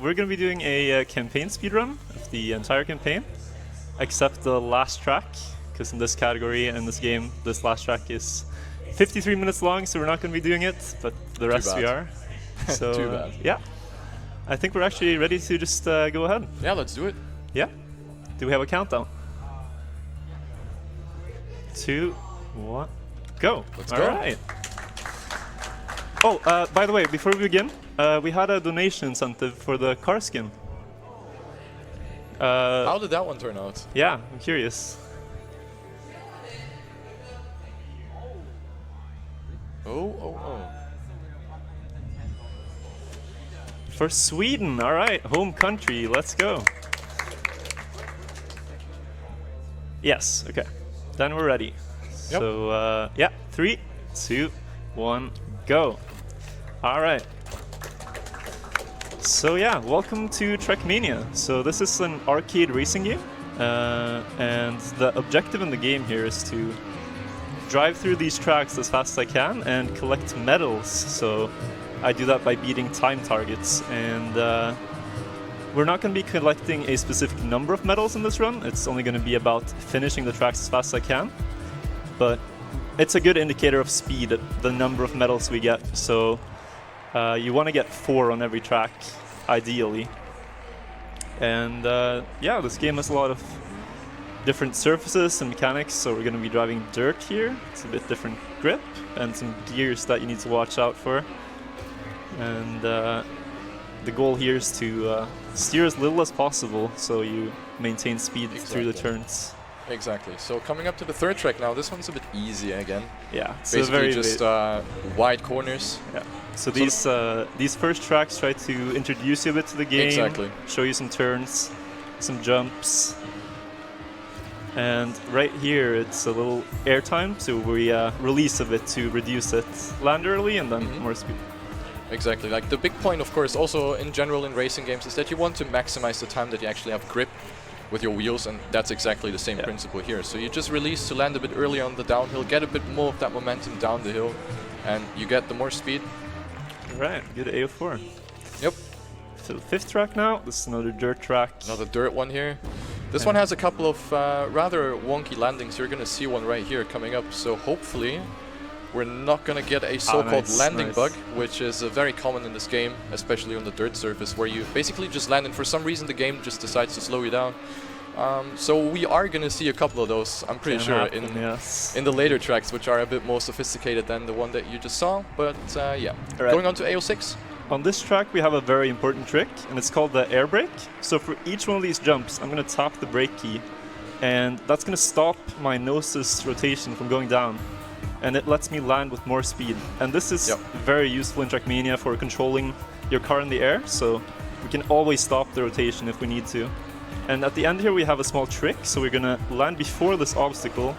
we're going to be doing a campaign speedrun of the entire campaign, except the last track, because in this category and this game, this last track is 53 minutes long, so we're not going to be doing it, but the rest we are. So, Too bad. Yeah. I think we're actually ready to just go ahead. Yeah, let's do it. Yeah. Do we have a countdown? 2, 1, go. Let's All go. right. Oh, by the way, before we begin, we had a donation incentive for the car skin. How did that one turn out? Yeah, I'm curious. Oh. For Sweden, all right, home country, let's go. Yes, okay, then we're ready. Yep. So, yeah, 3, 2, 1, go. All right. So yeah, welcome to Trackmania. So this is an arcade racing game, and the objective in the game here is to drive through these tracks as fast as I can and collect medals. So I do that by beating time targets, and we're not going to be collecting a specific number of medals in this run. It's only going to be about finishing the tracks as fast as I can, but it's a good indicator of speed, the number of medals we get. So you want to get 4 on every track, ideally. And yeah, this game has a lot of different surfaces and mechanics, so we're going to be driving dirt here. It's a bit different grip and some gears that you need to watch out for. And the goal here is to steer as little as possible so you maintain speed through the turns. Exactly. So coming up to the third track now, this one's a bit easier again. Yeah, basically so very just wide corners. Yeah. So these first tracks try to introduce you a bit to the game, exactly. Show you some turns, some jumps, and right here it's a little airtime, so we release a bit to reduce it, land early, and then more speed. Exactly. Like the big point, of course, also in general in racing games is that you want to maximize the time that you actually have grip with your wheels, and that's exactly the same principle here. So you just release to land a bit early on the downhill, get a bit more of that momentum down the hill, and you get the more speed. Right, good E05. Yep. So the 5th track now, this is another dirt track. Another dirt one here. This one has a couple of rather wonky landings. You're going to see one right here coming up, so hopefully we're not going to get a so-called landing bug, which is very common in this game, especially on the dirt surface, where you basically just land and for some reason the game just decides to slow you down. So we are going to see a couple of those, I'm pretty sure, in the later tracks, which are a bit more sophisticated than the one that you just saw. But yeah, going on to AO6. On this track we have a very important trick, and it's called the air brake. So for each one of these jumps, I'm going to tap the brake key, and that's going to stop my nose's rotation from going down, and it lets me land with more speed. And this is very useful in Trackmania for controlling your car in the air, so we can always stop the rotation if we need to. And at the end here we have a small trick, so we're going to land before this obstacle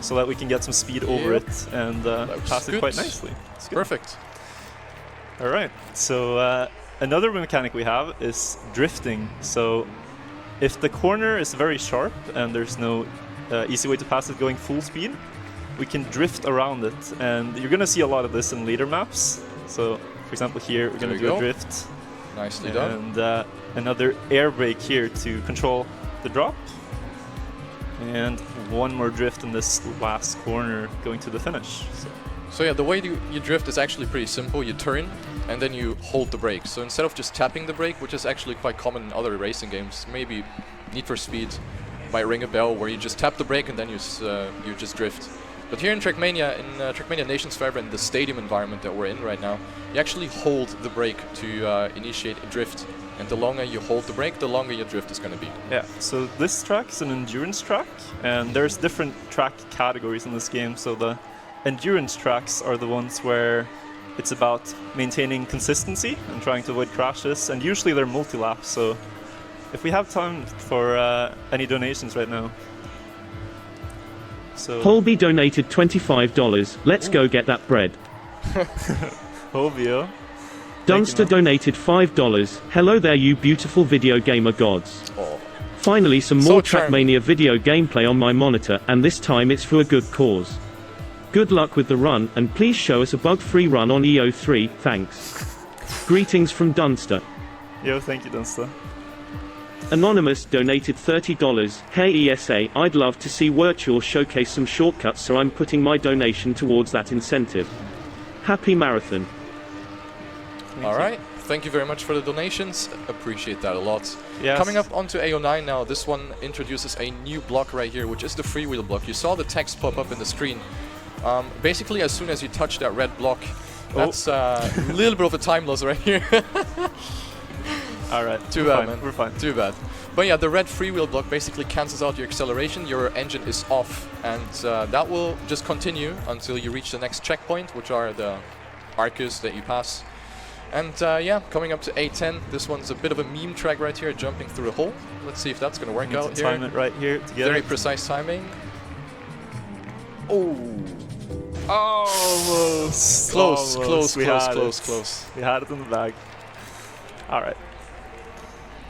so that we can get some speed over it and pass it quite nicely. Perfect. Alright, so another mechanic we have is drifting. So if the corner is very sharp and there's no easy way to pass it going full speed, we can drift around it, and you're going to see a lot of this in later maps. So for example here we're going to do a drift. Nicely done. And another air brake here to control the drop. And one more drift in this last corner going to the finish. So yeah, the way you drift is actually pretty simple. You turn and then you hold the brake. So instead of just tapping the brake, which is actually quite common in other racing games, maybe Need for Speed might ring a bell where you just tap the brake and then you just drift. But here in Trackmania, Trackmania Naitons Forever, in the stadium environment that we're in right now, you actually hold the brake to initiate a drift. And the longer you hold the brake, the longer your drift is going to be. Yeah, so this track is an endurance track, and there's different track categories in this game. So the endurance tracks are the ones where it's about maintaining consistency and trying to avoid crashes, and usually they're multi-laps. So if we have time for any donations right now. So Holby donated $25. Let's go get that bread. Holby, Dunster donated $5. Hello there, you beautiful video gamer gods. Oh. Finally some more Trackmania video gameplay on my monitor, and this time it's for a good cause. Good luck with the run, and please show us a bug-free run on E03, thanks. Greetings from Dunster. Yo, thank you, Dunsta. Anonymous donated $30. Hey ESA, I'd love to see Wirtual showcase some shortcuts, so I'm putting my donation towards that incentive. Happy marathon. Alright, thank you very much for the donations. Appreciate that a lot. Yes. Coming up onto A09 now, this one introduces a new block right here, which is the freewheel block. You saw the text pop up in the screen. Basically, as soon as you touch that red block, that's a little bit of a time loss right here. Alright, Too bad, man. We're fine. Too bad. But yeah, the red freewheel block basically cancels out your acceleration, your engine is off, and that will just continue until you reach the next checkpoint, which are the arches that you pass. And yeah, coming up to A10, this one's a bit of a meme track right here, jumping through a hole. Let's see if that's going to work out here. Time it right here together. Very precise timing. Oh! Almost. Close, Almost. close. We had it in the bag. Alright.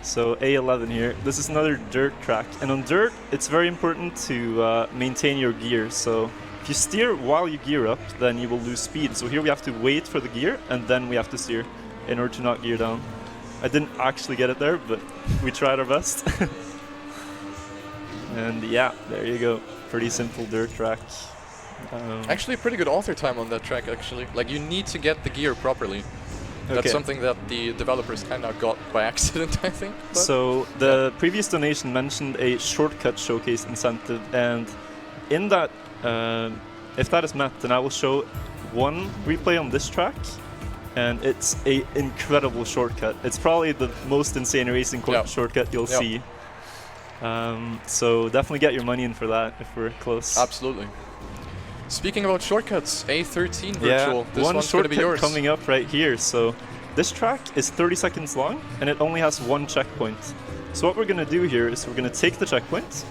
So A11 here. This is another dirt track. And on dirt, it's very important to maintain your gear. So if you steer while you gear up, then you will lose speed. So here we have to wait for the gear, and then we have to steer in order to not gear down. I didn't actually get it there, but we tried our best. And yeah, there you go. Pretty simple dirt track. Actually, a pretty good author time on that track, actually. Like, you need to get the gear properly. That's something that the developers kind of got by accident, I think. But So the previous donation mentioned a shortcut showcase incentive, and in that, if that is met, then I will show one replay on this track, and it's a incredible shortcut. It's probably the most insane racing shortcut you'll see. So definitely get your money in for that if we're close. Absolutely. Speaking about shortcuts, A13 Virtual, Yeah, this one one's going to be yours. coming up right here. So this track is 30 seconds long, and it only has one checkpoint. So what we're going to do here is we're going to take the checkpoint,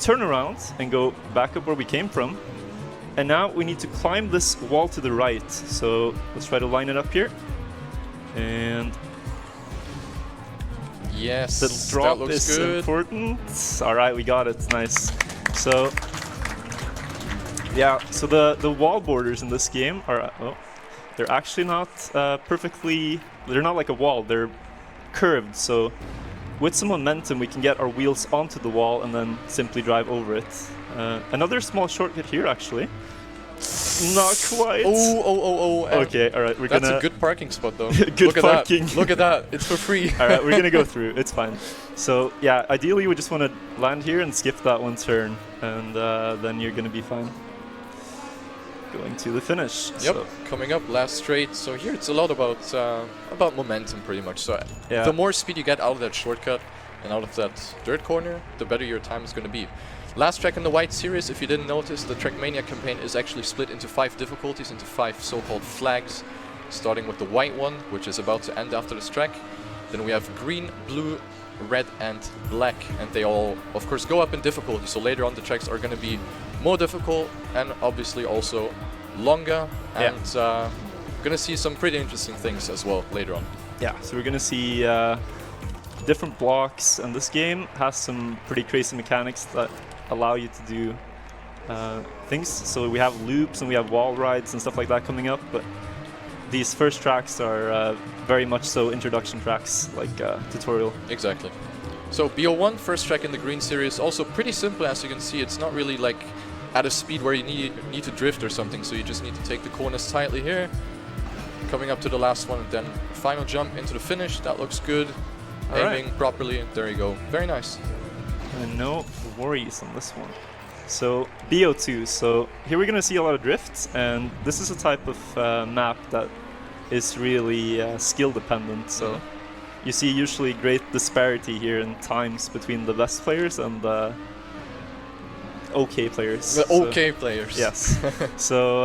turn around, and go back up where we came from. And now we need to climb this wall to the right. So let's try to line it up here. And yes, the drop that looks is good. important. All right, we got it. Nice. So yeah, so the wall borders in this game are they're actually not perfectly. They're not like a wall. They're curved. So with some momentum, we can get our wheels onto the wall and then simply drive over it. Another small shortcut here, actually. Not quite. Oh. Okay, all right. That's a good parking spot, though. Good Look parking. At that. Look at that. It's for free. All right, we're gonna go through. It's fine. So yeah, ideally we just want to land here and skip that one turn, and then you're gonna be fine. Going to the finish. Yep. So. Coming up, last straight. So here it's a lot about momentum, pretty much. So Yeah. the more speed you get out of that shortcut and out of that dirt corner, the better your time is going to be. Last track in the White Series, if you didn't notice, the Trackmania campaign is actually split into 5 difficulties, into 5 so-called flags, starting with the white one, which is about to end after this track. Then we have green, blue, red and black, and they all, of course, go up in difficulty. So later on the tracks are going to be more difficult and obviously also longer, and going to see some pretty interesting things as well later on. Yeah, so we're gonna see different blocks, and this game has some pretty crazy mechanics that allow you to do things. So we have loops and we have wall rides and stuff like that coming up, but these first tracks are very much so introduction tracks, like tutorial. Exactly. So BO1, first track in the green series, also pretty simple, as you can see. It's not really like at a speed where you need to drift or something, so you just need to take the corners tightly here. Coming up to the last one, and then final jump into the finish. That looks good. All Aiming right. properly, there you go. Very nice. And no worries on this one. So BO2, so here we're gonna see a lot of drifts, and this is a type of map that is really skill dependent. So you see usually great disparity here in times between the best players and the okay players. The okay players. Yes. So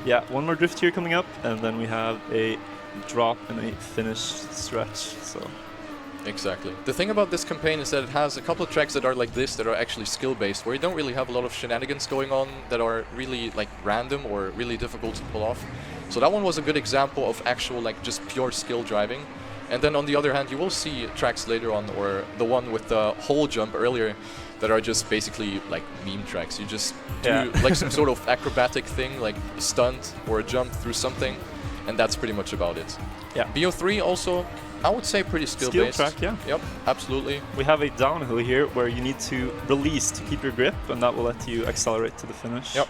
yeah, one more drift here coming up, and then we have a drop and a finished stretch. So exactly. The thing about this campaign is that it has a couple of tracks that are like this, that are actually skill-based, where you don't really have a lot of shenanigans going on that are really like random or really difficult to pull off. So that one was a good example of actual like just pure skill driving. And then on the other hand, you will see tracks later on, or the one with the hole jump earlier, that are just basically like meme tracks. You just do like some sort of acrobatic thing, like a stunt or a jump through something, and that's pretty much about it. Yeah. BO3 also, I would say, pretty skill-based. Skill track, yeah. Yep, absolutely. We have a downhill here where you need to release to keep your grip, and that will let you accelerate to the finish. Yep.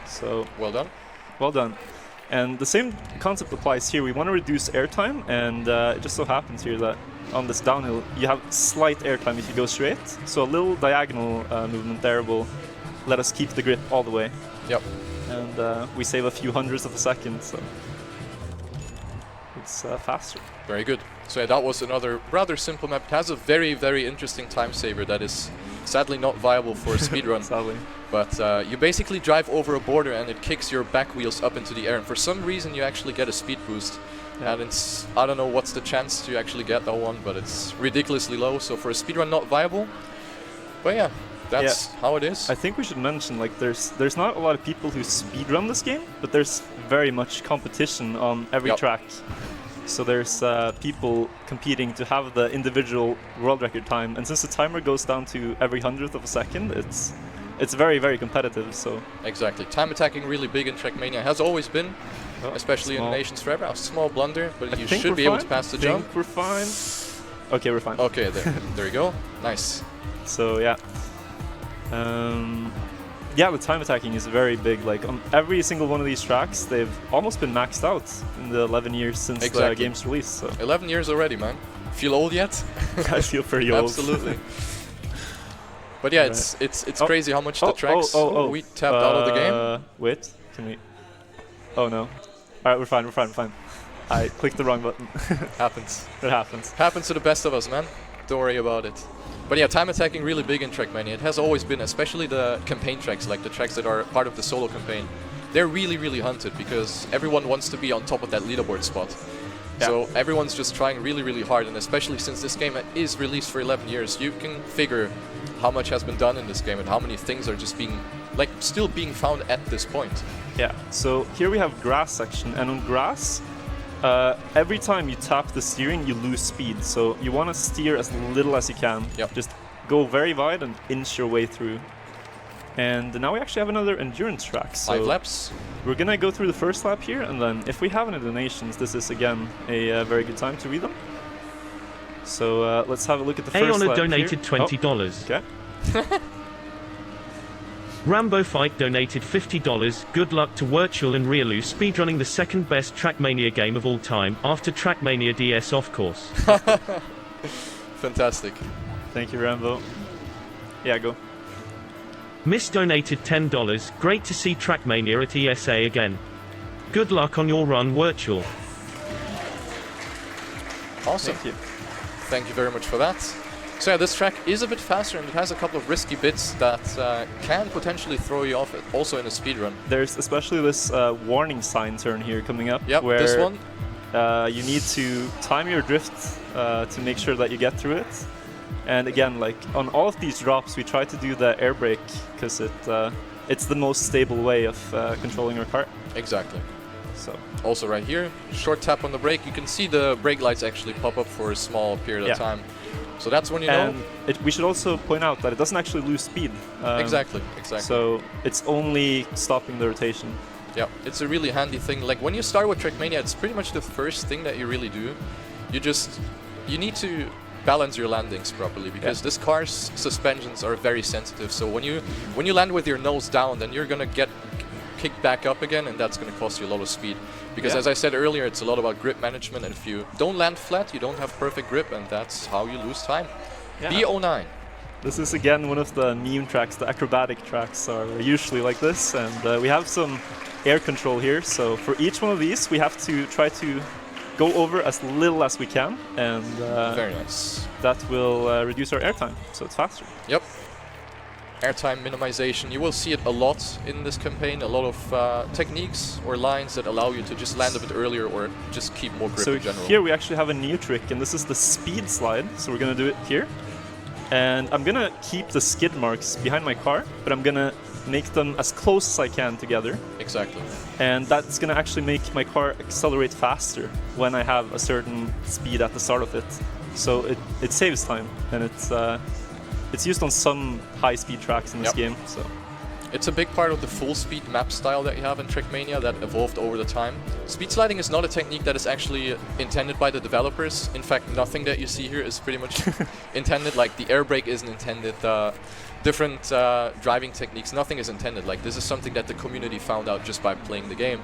So well done. Well done. And the same concept applies here. We want to reduce airtime, and it just so happens here that on this downhill you have slight airtime if you go straight. So a little diagonal movement there will let us keep the grip all the way. Yep. And we save a few hundredths of a second, so it's faster. Very good. So yeah, that was another rather simple map. It has a very, very interesting time saver that is sadly not viable for a speedrun. Sadly. But you basically drive over a border and it kicks your back wheels up into the air. And for some reason you actually get a speed boost. Yeah. And it's, I don't know what's the chance to actually get that one, but it's ridiculously low. So for a speedrun, not viable. But yeah, that's how it is. I think we should mention, like, there's not a lot of people who speedrun this game, but there's very much competition on every track. So there's people competing to have the individual world record time, and since the timer goes down to every 100th of a second, it's very, very competitive. So exactly, time attacking really big in Trackmania, has always been, especially in Nations Forever. A small blunder, but you should be able to pass the jump. We're fine. Okay, we're fine. Okay, there you go. Nice. So yeah. Yeah, the time attacking is very big. Like on every single one of these tracks, they've almost been maxed out in the 11 years since the game's release. So 11 years already, man. Feel old yet? I feel pretty old. Absolutely. But yeah, it's crazy how much the tracks. We tapped out of the game. Wait, can we? Oh no. All right, we're fine. We're fine. I clicked the wrong button. Happens. It happens. Happens to the best of us, man. Don't worry about it. But yeah, time attacking really big in Trackmania. It has always been, especially the campaign tracks, like the tracks that are part of the solo campaign. They're really, really hunted because everyone wants to be on top of that leaderboard spot. Yeah. So everyone's just trying really, really hard, and especially since this game is released for 11 years, you can figure how much has been done in this game and how many things are just being, like, still being found at this point. Yeah, so here we have grass section, and on grass, every time you tap the steering, you lose speed. So you want to steer as little as you can. Yep. Just go very wide and inch your way through. And now we actually have another endurance track. So 5 laps. We're going to go through the first lap here, and then if we have any donations, this is again a very good time to read them. So let's have a look at the first lap. Aona donated $20. Okay. Rambo Fight donated $50. Good luck to Wirtual and Riolu speedrunning the second best Trackmania game of all time, after Trackmania DS of course. Fantastic. Thank you, Rambo. Yeah, go. Miss donated $10. Great to see Trackmania at ESA again. Good luck on your run, Wirtual. Awesome. Thank you. Thank you very much for that. So yeah, this track is a bit faster and it has a couple of risky bits that can potentially throw you off, also in a speedrun. There's especially this warning sign turn here coming up. Yep, where this one. You need to time your drift to make sure that you get through it. And again, like on all of these drops, we try to do the air brake because it's the most stable way of controlling your car. Exactly. So also right here, short tap on the brake. You can see the brake lights actually pop up for a small period of time. So that's when you know. We should also point out that it doesn't actually lose speed. Exactly. So it's only stopping the rotation. Yeah, it's a really handy thing. Like when you start with Trackmania, it's pretty much the first thing that you really do. You need to balance your landings properly because this car's suspensions are very sensitive. So when you land with your nose down, then you're gonna get kicked back up again, and that's gonna cost you a lot of speed. Because as I said earlier, it's a lot about grip management, and if you don't land flat, you don't have perfect grip, and that's how you lose time. Yeah. B09. This is again one of the meme tracks. The acrobatic tracks are usually like this, and we have some air control here. So for each one of these, we have to try to go over as little as we can, and very nice. That will reduce our airtime, so it's faster. Yep. Airtime minimization. You will see it a lot in this campaign. A lot of techniques or lines that allow you to just land a bit earlier or just keep more grip in general. So here we actually have a new trick, and this is the speed slide. So we're gonna do it here, and I'm gonna keep the skid marks behind my car, but I'm gonna make them as close as I can together. Exactly. And that's gonna actually make my car accelerate faster when I have a certain speed at the start of it. So it saves time, and it's used on some high-speed tracks in this game. So It's a big part of the full speed map style that you have in Trackmania that evolved over the time. Speed sliding is not a technique that is actually intended by the developers. In fact, nothing that you see here is pretty much intended. Like the air brake isn't intended, different driving techniques, nothing is intended. Like this is something that the community found out just by playing the game.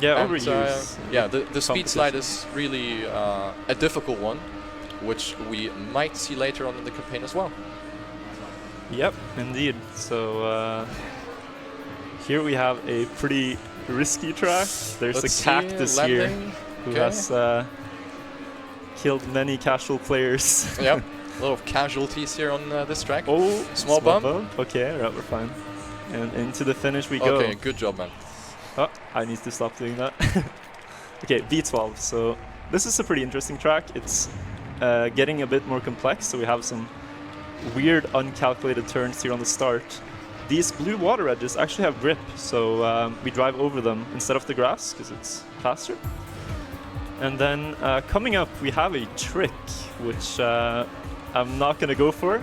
Yeah, and, overuse. Yeah, the speed slide is really a difficult one, which we might see later on in the campaign as well. Yep, indeed. So here we have a pretty risky track. There's a cactus here who has killed many casual players. Yep, a lot of casualties here on this track. Oh, small bump. Okay, right, we're fine. And into the finish we go. Okay, good job, man. Oh, I need to stop doing that. Okay, B12. So this is a pretty interesting track. It's getting a bit more complex, so we have some weird uncalculated turns here on the start. These blue water edges actually have grip, so we drive over them instead of the grass because it's faster. And then coming up we have a trick which I'm not gonna go for,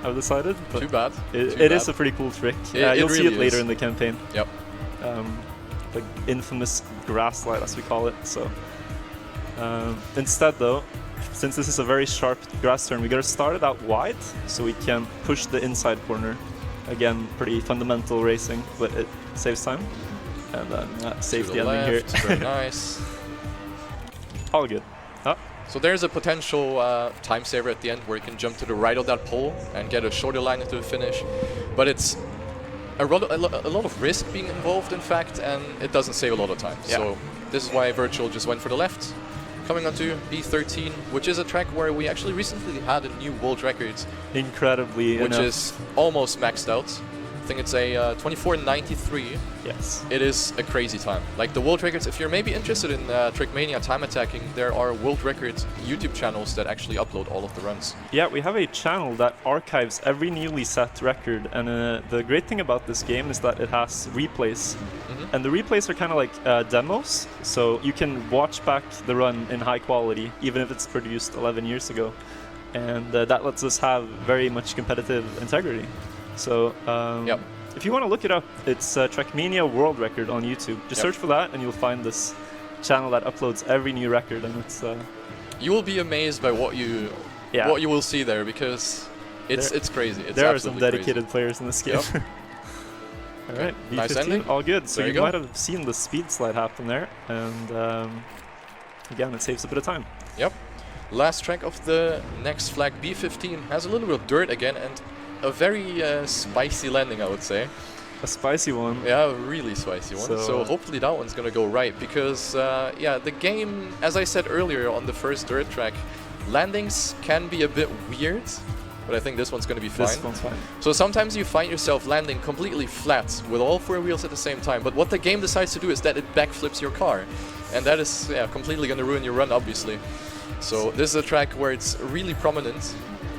I've decided, but too bad. It is a pretty cool trick. You'll see it later in the campaign. Yep. The infamous grass slide, as we call it. So instead though, since this is a very sharp grass turn, we gotta start it out wide so we can push the inside corner. Again, pretty fundamental racing, but it saves time. And then safety ending here. Very nice. All good. So there's a potential time saver at the end where you can jump to the right of that pole and get a shorter line into the finish. But it's a lot of risk being involved, in fact, and it doesn't save a lot of time. Yeah. So this is why Wirtual just went for the left. Coming on to B13, which is a track where we actually recently had a new world record. Incredibly which is almost maxed out. I think it's a 24:93. Yes. It is a crazy time. Like the world records, if you're maybe interested in Trackmania time attacking, there are world record YouTube channels that actually upload all of the runs. Yeah, we have a channel that archives every newly set record, and the great thing about this game is that it has replays. And the replays are kind of like demos, so you can watch back the run in high quality, even if it's produced 11 years ago. And that lets us have very much competitive integrity. So if you want to look it up, it's Trackmania World Record on YouTube. Just search for that and you'll find this channel that uploads every new record, and it's you will be amazed by what you will see there, because it's crazy. It's there are some dedicated players in this game. Yep. All right, B15, nice ending. All good. So there you might have seen the speed slide happen there, and again, it saves a bit of time. Yep. Last track of the next flag, B15, has a little bit of dirt again, and a very spicy landing, I would say. A spicy one. Yeah, a really spicy one. So hopefully that one's gonna go right, because yeah, the game, as I said earlier on the first dirt track, landings can be a bit weird, but I think this one's gonna be fine. This one's fine. So sometimes you find yourself landing completely flat with all four wheels at the same time, but what the game decides to do is that it backflips your car, and that is completely gonna ruin your run, obviously. So this is a track where it's really prominent.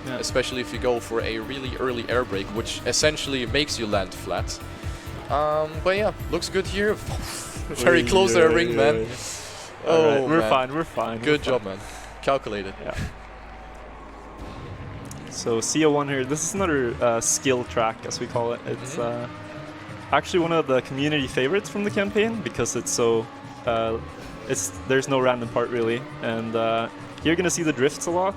Yeah. Especially if you go for a really early air brake, which essentially makes you land flat. But yeah, looks good here. Very close to a ring, man. Oh, right. We're fine, we're fine. Good job, man. Calculated. Yeah. So CO1 here, this is another skill track, as we call it. It's actually one of the community favorites from the campaign, because it's so, there's no random part really. And you're gonna see the drifts a lot.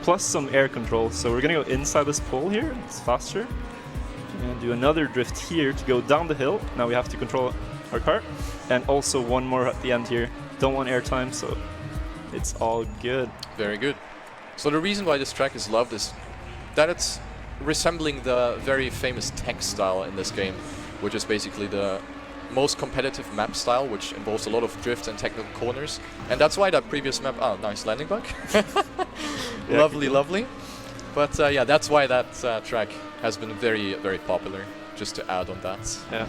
Plus some air control. So we're gonna go inside this pole here, it's faster. And do another drift here to go down the hill. Now we have to control our car. And also one more at the end here. Don't want air time, so it's all good. Very good. So the reason why this track is loved is that it's resembling the very famous tech style in this game, which is basically the most competitive map style, which involves a lot of drifts and technical corners. And that's why that previous map... Oh, nice landing bug. Lovely, lovely. But yeah, that's why that track has been very, very popular, just to add on that. Yeah.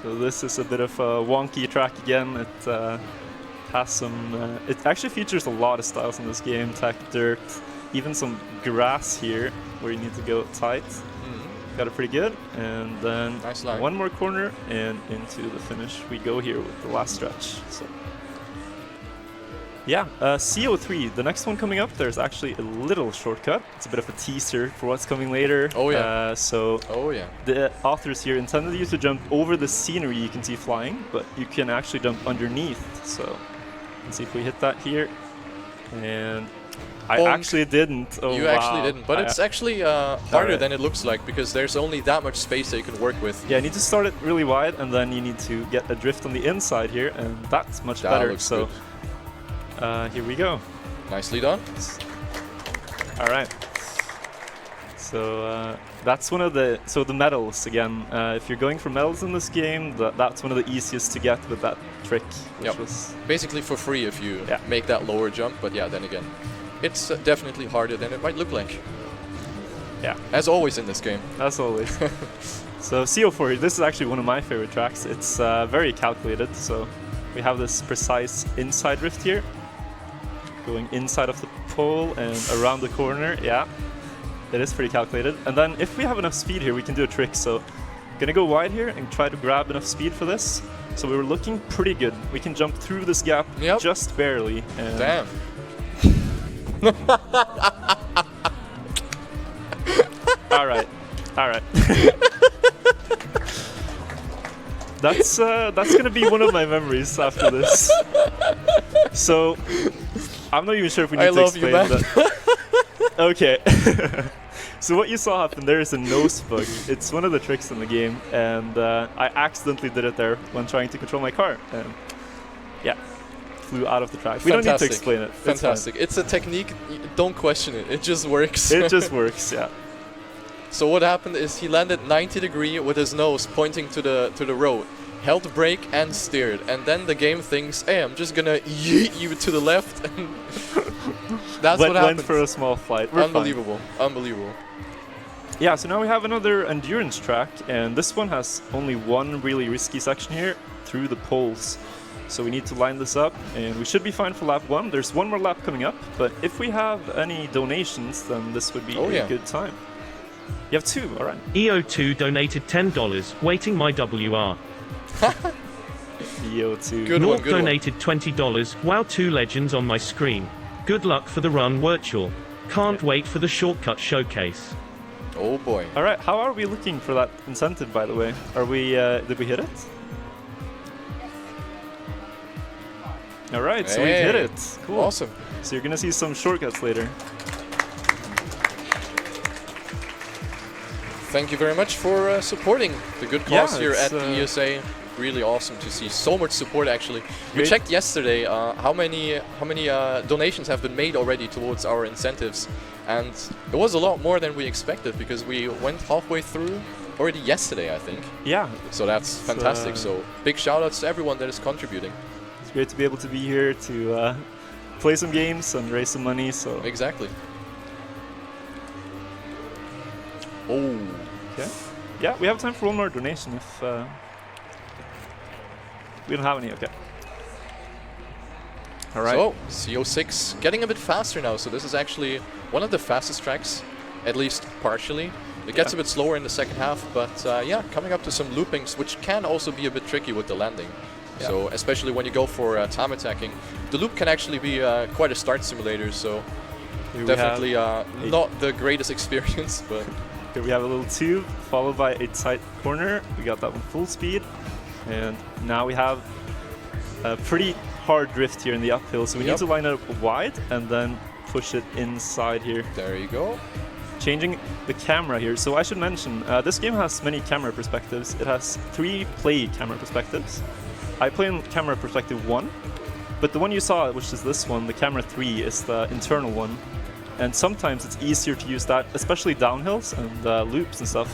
So this is a bit of a wonky track again. It has some... it actually features a lot of styles in this game. Tech, dirt, even some grass here, where you need to go tight. Got it pretty good, and then nice one more corner and into the finish we go here with the last stretch. So Yeah, CO3, the next one coming up, there's actually a little shortcut. It's a bit of a teaser for what's coming later. Oh yeah. Oh yeah. The authors here intended you to jump over the scenery you can see flying, but you can actually jump underneath. So let's see if we hit that here. And I actually didn't. Oh, you actually didn't, but it's actually harder than it looks like, because there's only that much space that you can work with. Yeah, you need to start it really wide, and then you need to get a drift on the inside here, and that's much better. Looks so. Good. Here we go. Nicely done. All right. So that's one of the the medals again. If you're going for medals in this game, that's one of the easiest to get with that trick. Which was basically for free if you make that lower jump. But yeah, then again, it's definitely harder than it might look like. Yeah. As always in this game. As always. So CO4, this is actually one of my favorite tracks. It's very calculated. So we have this precise inside drift here. Going inside of the pole and around the corner, yeah. It is pretty calculated. And then if we have enough speed here, we can do a trick. So I'm gonna go wide here and try to grab enough speed for this. So we were looking pretty good. We can jump through this gap just barely. And damn. All right. That's gonna be one of my memories after this. So I'm not even sure if we need to explain that. Okay. So what you saw happen there is a nose bug. It's one of the tricks in the game, and I accidentally did it there when trying to control my car. And yeah, flew out of the track. We don't need to explain it. Fantastic. It's a technique. Don't question it. It just works. It just works. Yeah. So what happened is he landed 90 degrees with his nose pointing to the road. Held the brake and steered, and then the game thinks, hey, I'm just gonna yeet you to the left, and that's what happened. Went for a small flight. We're unbelievable, unbelievable. Yeah, so now we have another endurance track, and this one has only one really risky section here, through the poles. So we need to line this up, and we should be fine for lap 1. There's one more lap coming up, but if we have any donations, then this would be a good time. You have 2, alright. EO2 donated $10, waiting my WR. EO2. Good North one, donated $20. Wow, 2 legends on my screen. Good luck for the run, Wirtual. Can't wait for the shortcut showcase. Oh boy. All right, how are we looking for that incentive, by the way? Are we? Did we hit it? All right, so we hit it. Cool. Awesome. So you're gonna see some shortcuts later. Thank you very much for supporting the good cause here at ESA. Really awesome to see so much support. Actually, we checked yesterday how many donations have been made already towards our incentives, and it was a lot more than we expected because we went halfway through already yesterday, I think. Yeah. So that's fantastic. So big shout outs to everyone that is contributing. It's great to be able to be here to play some games and raise some money. So exactly. Oh. Okay. Yeah, we have time for one more donation if. We don't have any, okay. All right. So, CO6 getting a bit faster now, so this is actually one of the fastest tracks, at least partially. It gets a bit slower in the second half, but yeah, coming up to some loopings, which can also be a bit tricky with the landing. Yeah. So, especially when you go for time attacking, the loop can actually be quite a start simulator, so definitely not the greatest experience, but... Here we have a little tube, followed by a tight corner. We got that one full speed. And now we have a pretty hard drift here in the uphill, so we need to line it up wide and then push it inside here. There you go. Changing the camera here. So I should mention, this game has many camera perspectives. It has 3 play camera perspectives. I play in camera perspective 1, but the one you saw, which is this one, the camera 3, is the internal one. And sometimes it's easier to use that, especially downhills and loops and stuff,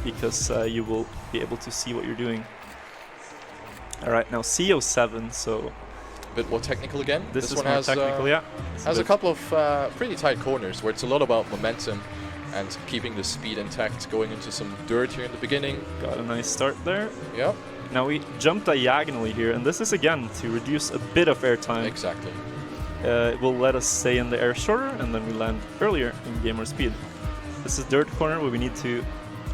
because you will be able to see what you're doing. All right, now CO7, so... A bit more technical again. This one has technical, has a couple of pretty tight corners where it's a lot about momentum and keeping the speed intact, going into some dirt here in the beginning. Got a nice start there. Yep. Now we jump diagonally here, and this is again to reduce a bit of air time. Exactly. It will let us stay in the air shorter, and then we land earlier and gain more speed. This is dirt corner where we need to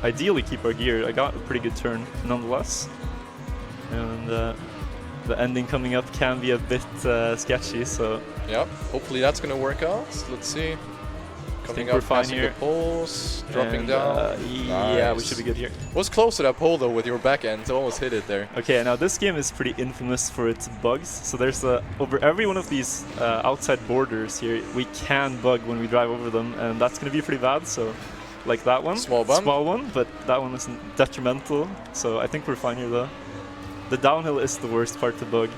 ideally keep our gear. I got a pretty good turn nonetheless. And the ending coming up can be a bit sketchy, so... Yeah, hopefully that's going to work out. Let's see. Coming up, passing the poles, dropping down. Yeah, we should be good here. Was close to that pole though with your back end, almost hit it there. Okay, now this game is pretty infamous for its bugs. So there's over every one of these outside borders here, we can bug when we drive over them, and that's going to be pretty bad. So, like that one, small one, but that one isn't detrimental. So I think we're fine here though. The downhill is the worst part to bug.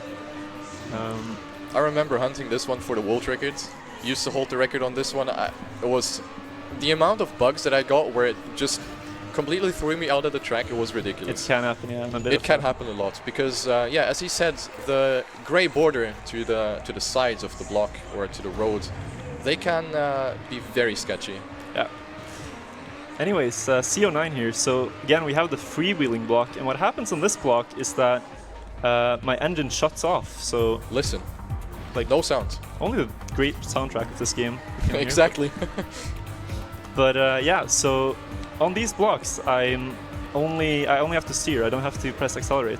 I remember hunting this one for the world records. Used to hold the record on this one. It was the amount of bugs that I got where it just completely threw me out of the track. It was ridiculous. It can happen, yeah. It can happen a lot because, yeah, as he said, the gray border to the sides of the block or to the road, they can be very sketchy. Yeah. Anyways, CO9 here. So again, we have the freewheeling block, and what happens on this block is that my engine shuts off. So listen. Like no sound. Only the great soundtrack of this game. Exactly. But yeah, so on these blocks, I only have to steer. I don't have to press accelerate.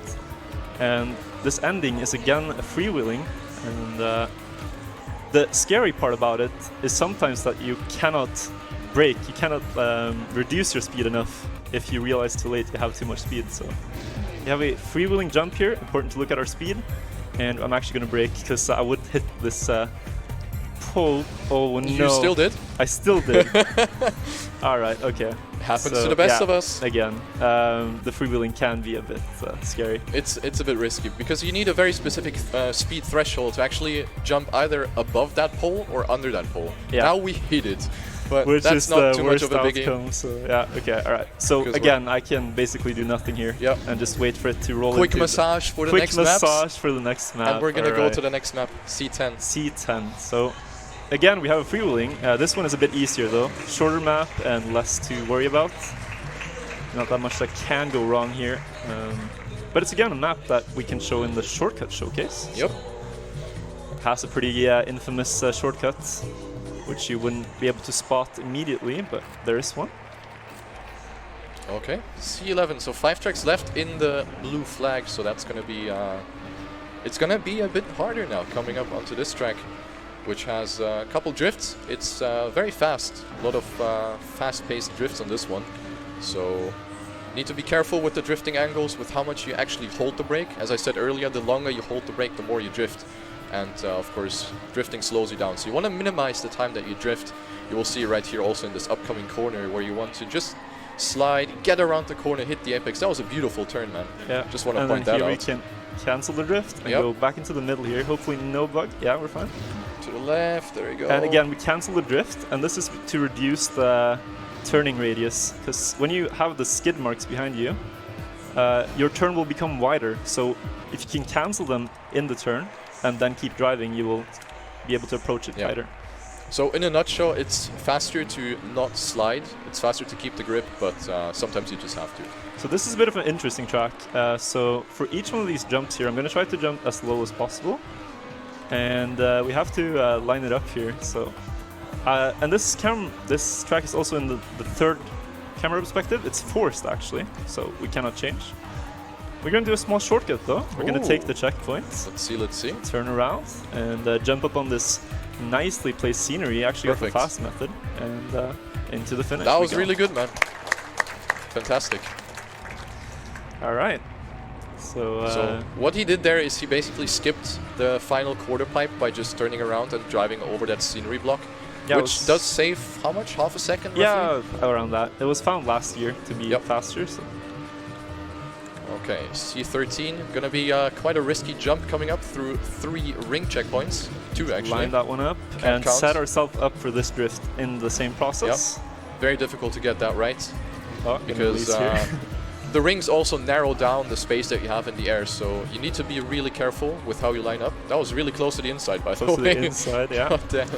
And this ending is again a freewheeling. And the scary part about it is sometimes that you cannot brake. You cannot reduce your speed enough if you realize too late you have too much speed. So you have a freewheeling jump here. Important to look at our speed. And I'm actually going to brake because I would hit this pole. Oh no. You still did? I still did. Alright, okay. Happens to the best of us. Again, the freewheeling can be a bit scary. It's a bit risky because you need a very specific speed threshold to actually jump either above that pole or under that pole. Yeah. Now we hit it. But which that's is not the too worst much of a biggie. outcome, so yeah, okay, alright. So again, I can basically do nothing here and just wait for it to roll quick massage for the next map. Quick massage for the next map. And we're going to go to the next map, C10. C10. So again, we have a freewheeling. This one is a bit easier though. Shorter map and less to worry about. Not that much that can go wrong here. But it's again a map that we can show in the shortcut showcase. Yep. So has a pretty infamous shortcut, which you wouldn't be able to spot immediately, but there is one. Okay, C11, so 5 tracks left in the blue flag, so that's going to be, it's going to be a bit harder now coming up onto this track, which has a couple drifts. It's very fast, a lot of fast-paced drifts on this one, so need to be careful with the drifting angles, with how much you actually hold the brake. As I said earlier, the longer you hold the brake, the more you drift. And of course, drifting slows you down. So you want to minimize the time that you drift. You will see right here also in this upcoming corner where you want to just slide, get around the corner, hit the apex. That was a beautiful turn, man. Yeah. Just want to point that out. We can cancel the drift and go back into the middle here. Hopefully no bug. Yeah, we're fine. To the left, there we go. And again, we cancel the drift, and this is to reduce the turning radius. Because when you have the skid marks behind you, your turn will become wider. So if you can cancel them in the turn, and then keep driving, you will be able to approach it tighter. So in a nutshell, it's faster to not slide, it's faster to keep the grip, but sometimes you just have to. So this is a bit of an interesting track. So for each one of these jumps here, I'm going to try to jump as low as possible. And we have to line it up here. So, and this track is also in the third camera perspective. It's forced actually, so we cannot change. We're going to do a small shortcut though. We're going to take the checkpoints. Let's see. Turn around and jump up on this nicely placed scenery. Actually got the fast method and into the finish. That was really good, man. Fantastic. All right. So what he did there is he basically skipped the final quarter pipe by just turning around and driving over that scenery block. Yeah, which does save how much? Half a second roughly? Yeah, around that. It was found last year to be faster. So. Okay, C13, gonna be quite a risky jump coming up through 3 ring checkpoints. 2 actually. Line that one up and set ourselves up for this drift in the same process. Yep. Very difficult to get that right because the rings also narrow down the space that you have in the air, so you need to be really careful with how you line up. That was really close to the inside, by the way. Close to the inside, yeah. Oh, damn.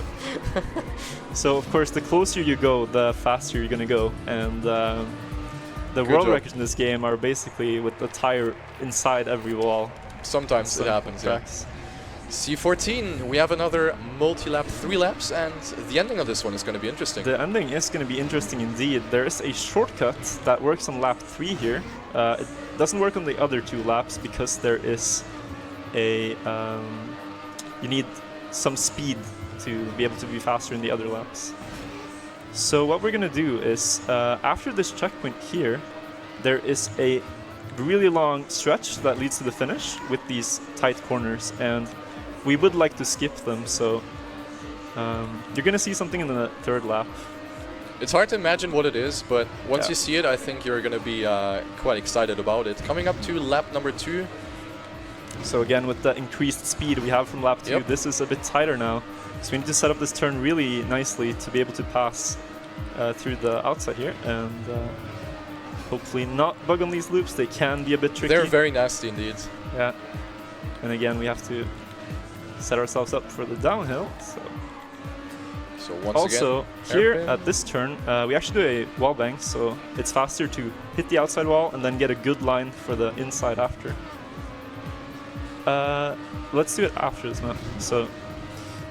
So of course, the closer you go, the faster you're gonna go, and the world records in this game are basically with the tire inside every wall. Sometimes it happens, yeah. C14, we have another multi-lap, 3 laps, and the ending of this one is going to be interesting. The ending is going to be interesting indeed. There is a shortcut that works on lap 3 here. It doesn't work on the other 2 laps because there is some speed to be able to be faster in the other laps. So what we're gonna do is after this checkpoint here, there is a really long stretch that leads to the finish with these tight corners, and we would like to skip them. So you're gonna see something in the third lap. It's hard to imagine what it is, but once Yeah. you see it, I think you're going to be quite excited about it. Coming up to lap number 2. So again, with the increased speed we have from lap 2, Yep. this is a bit tighter now. So we need to set up this turn really nicely to be able to pass through the outside here, and hopefully not bug on these loops. They can be a bit tricky. They're very nasty indeed. Yeah. And again, we have to set ourselves up for the downhill. So once Also, again, here hairpin. at this turn, we actually do a wall bank, so it's faster to hit the outside wall and then get a good line for the inside after. Let's do it after this map. So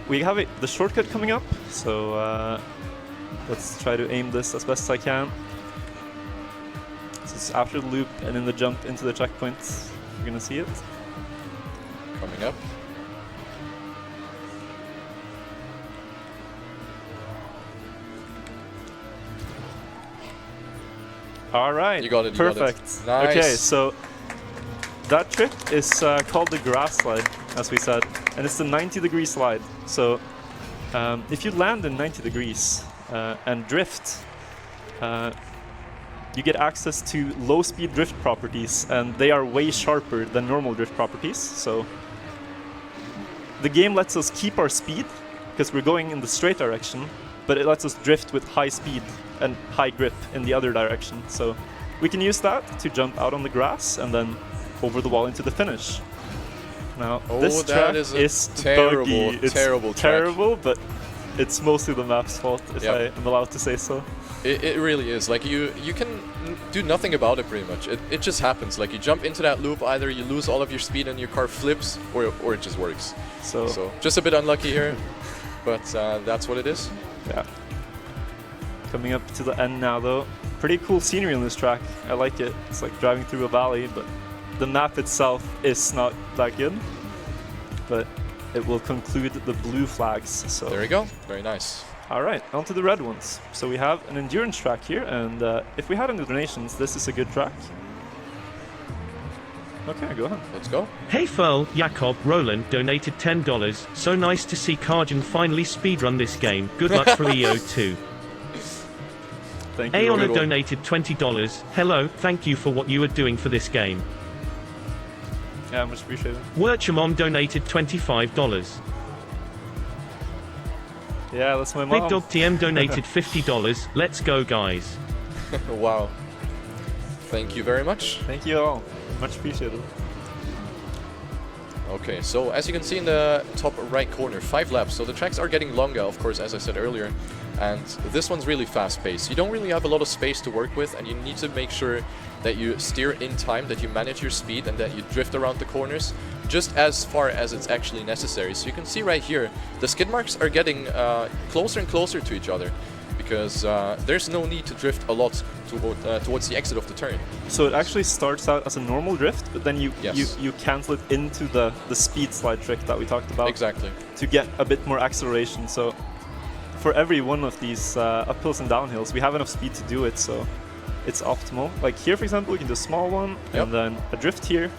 we have the shortcut coming up, so let's try to aim this as best as I can. So it's after the loop and in the jump into the checkpoint. You're gonna see it. Coming up. All right. You got it. Perfect. You got it. Nice. Okay, so that trick is called the grass slide, as we said, and it's the 90-degree slide. So if you land in 90 degrees and drift, you get access to low-speed drift properties, and they are way sharper than normal drift properties. So the game lets us keep our speed because we're going in the straight direction, but it lets us drift with high speed and high grip in the other direction. So we can use that to jump out on the grass and then over the wall into the finish. Now, this track is terrible, buggy. It's terrible track. terrible, but it's mostly the map's fault, if I am allowed to say so. It really is. Like you can do nothing about it pretty much. It just happens. Like you jump into that loop, either you lose all of your speed and your car flips, or it just works. So just a bit unlucky here, but that's what it is. Yeah. Coming up to the end now though. Pretty cool scenery on this track. I like it. It's like driving through a valley, but the map itself is not that good. But it will conclude the blue flags. So there you go. Very nice. Alright, on to the red ones. So we have an endurance track here, and if we had any donations, this is a good track. Okay, go ahead. Let's go. Hey Ferl, Jakob, Roland donated $10. So nice to see Karjan finally speedrun this game. Good luck for EO2. Thank you. Aona donated $20. Hello, thank you for what you are doing for this game. Yeah, much appreciated. Wirtual donated $25. Yeah, that's my mom. Big Dog TM donated $50. Let's go, guys. Wow. Thank you very much. Thank you all. Much appreciated. Okay, so as you can see in the top right corner, 5 laps. So the tracks are getting longer, of course, as I said earlier. And this one's really fast-paced. You don't really have a lot of space to work with, and you need to make sure that you steer in time, that you manage your speed, and that you drift around the corners just as far as it's actually necessary. So you can see right here, the skid marks are getting closer and closer to each other, because there's no need to drift a lot towards the exit of the turn. So it actually starts out as a normal drift, but then you cancel it into the speed slide trick that we talked about. Exactly. To get a bit more acceleration. So for every one of these uphills and downhills, we have enough speed to do it, so it's optimal. Like here, for example, we can do a small one, and then a drift here,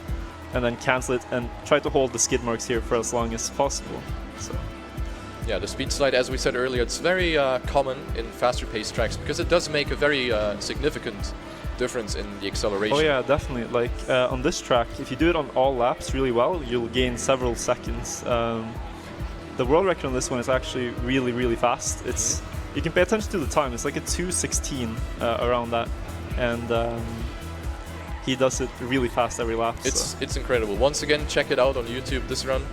and then cancel it, and try to hold the skid marks here for as long as possible. So. Yeah, the speed slide, as we said earlier, it's very common in faster paced tracks because it does make a very significant difference in the acceleration. Oh yeah, definitely. Like on this track, if you do it on all laps really well, you'll gain several seconds. The world record on this one is actually really, really fast. It's you can pay attention to the time. It's like a 2:16 around that, and he does it really fast every lap. It's incredible. Once again, check it out on YouTube. This run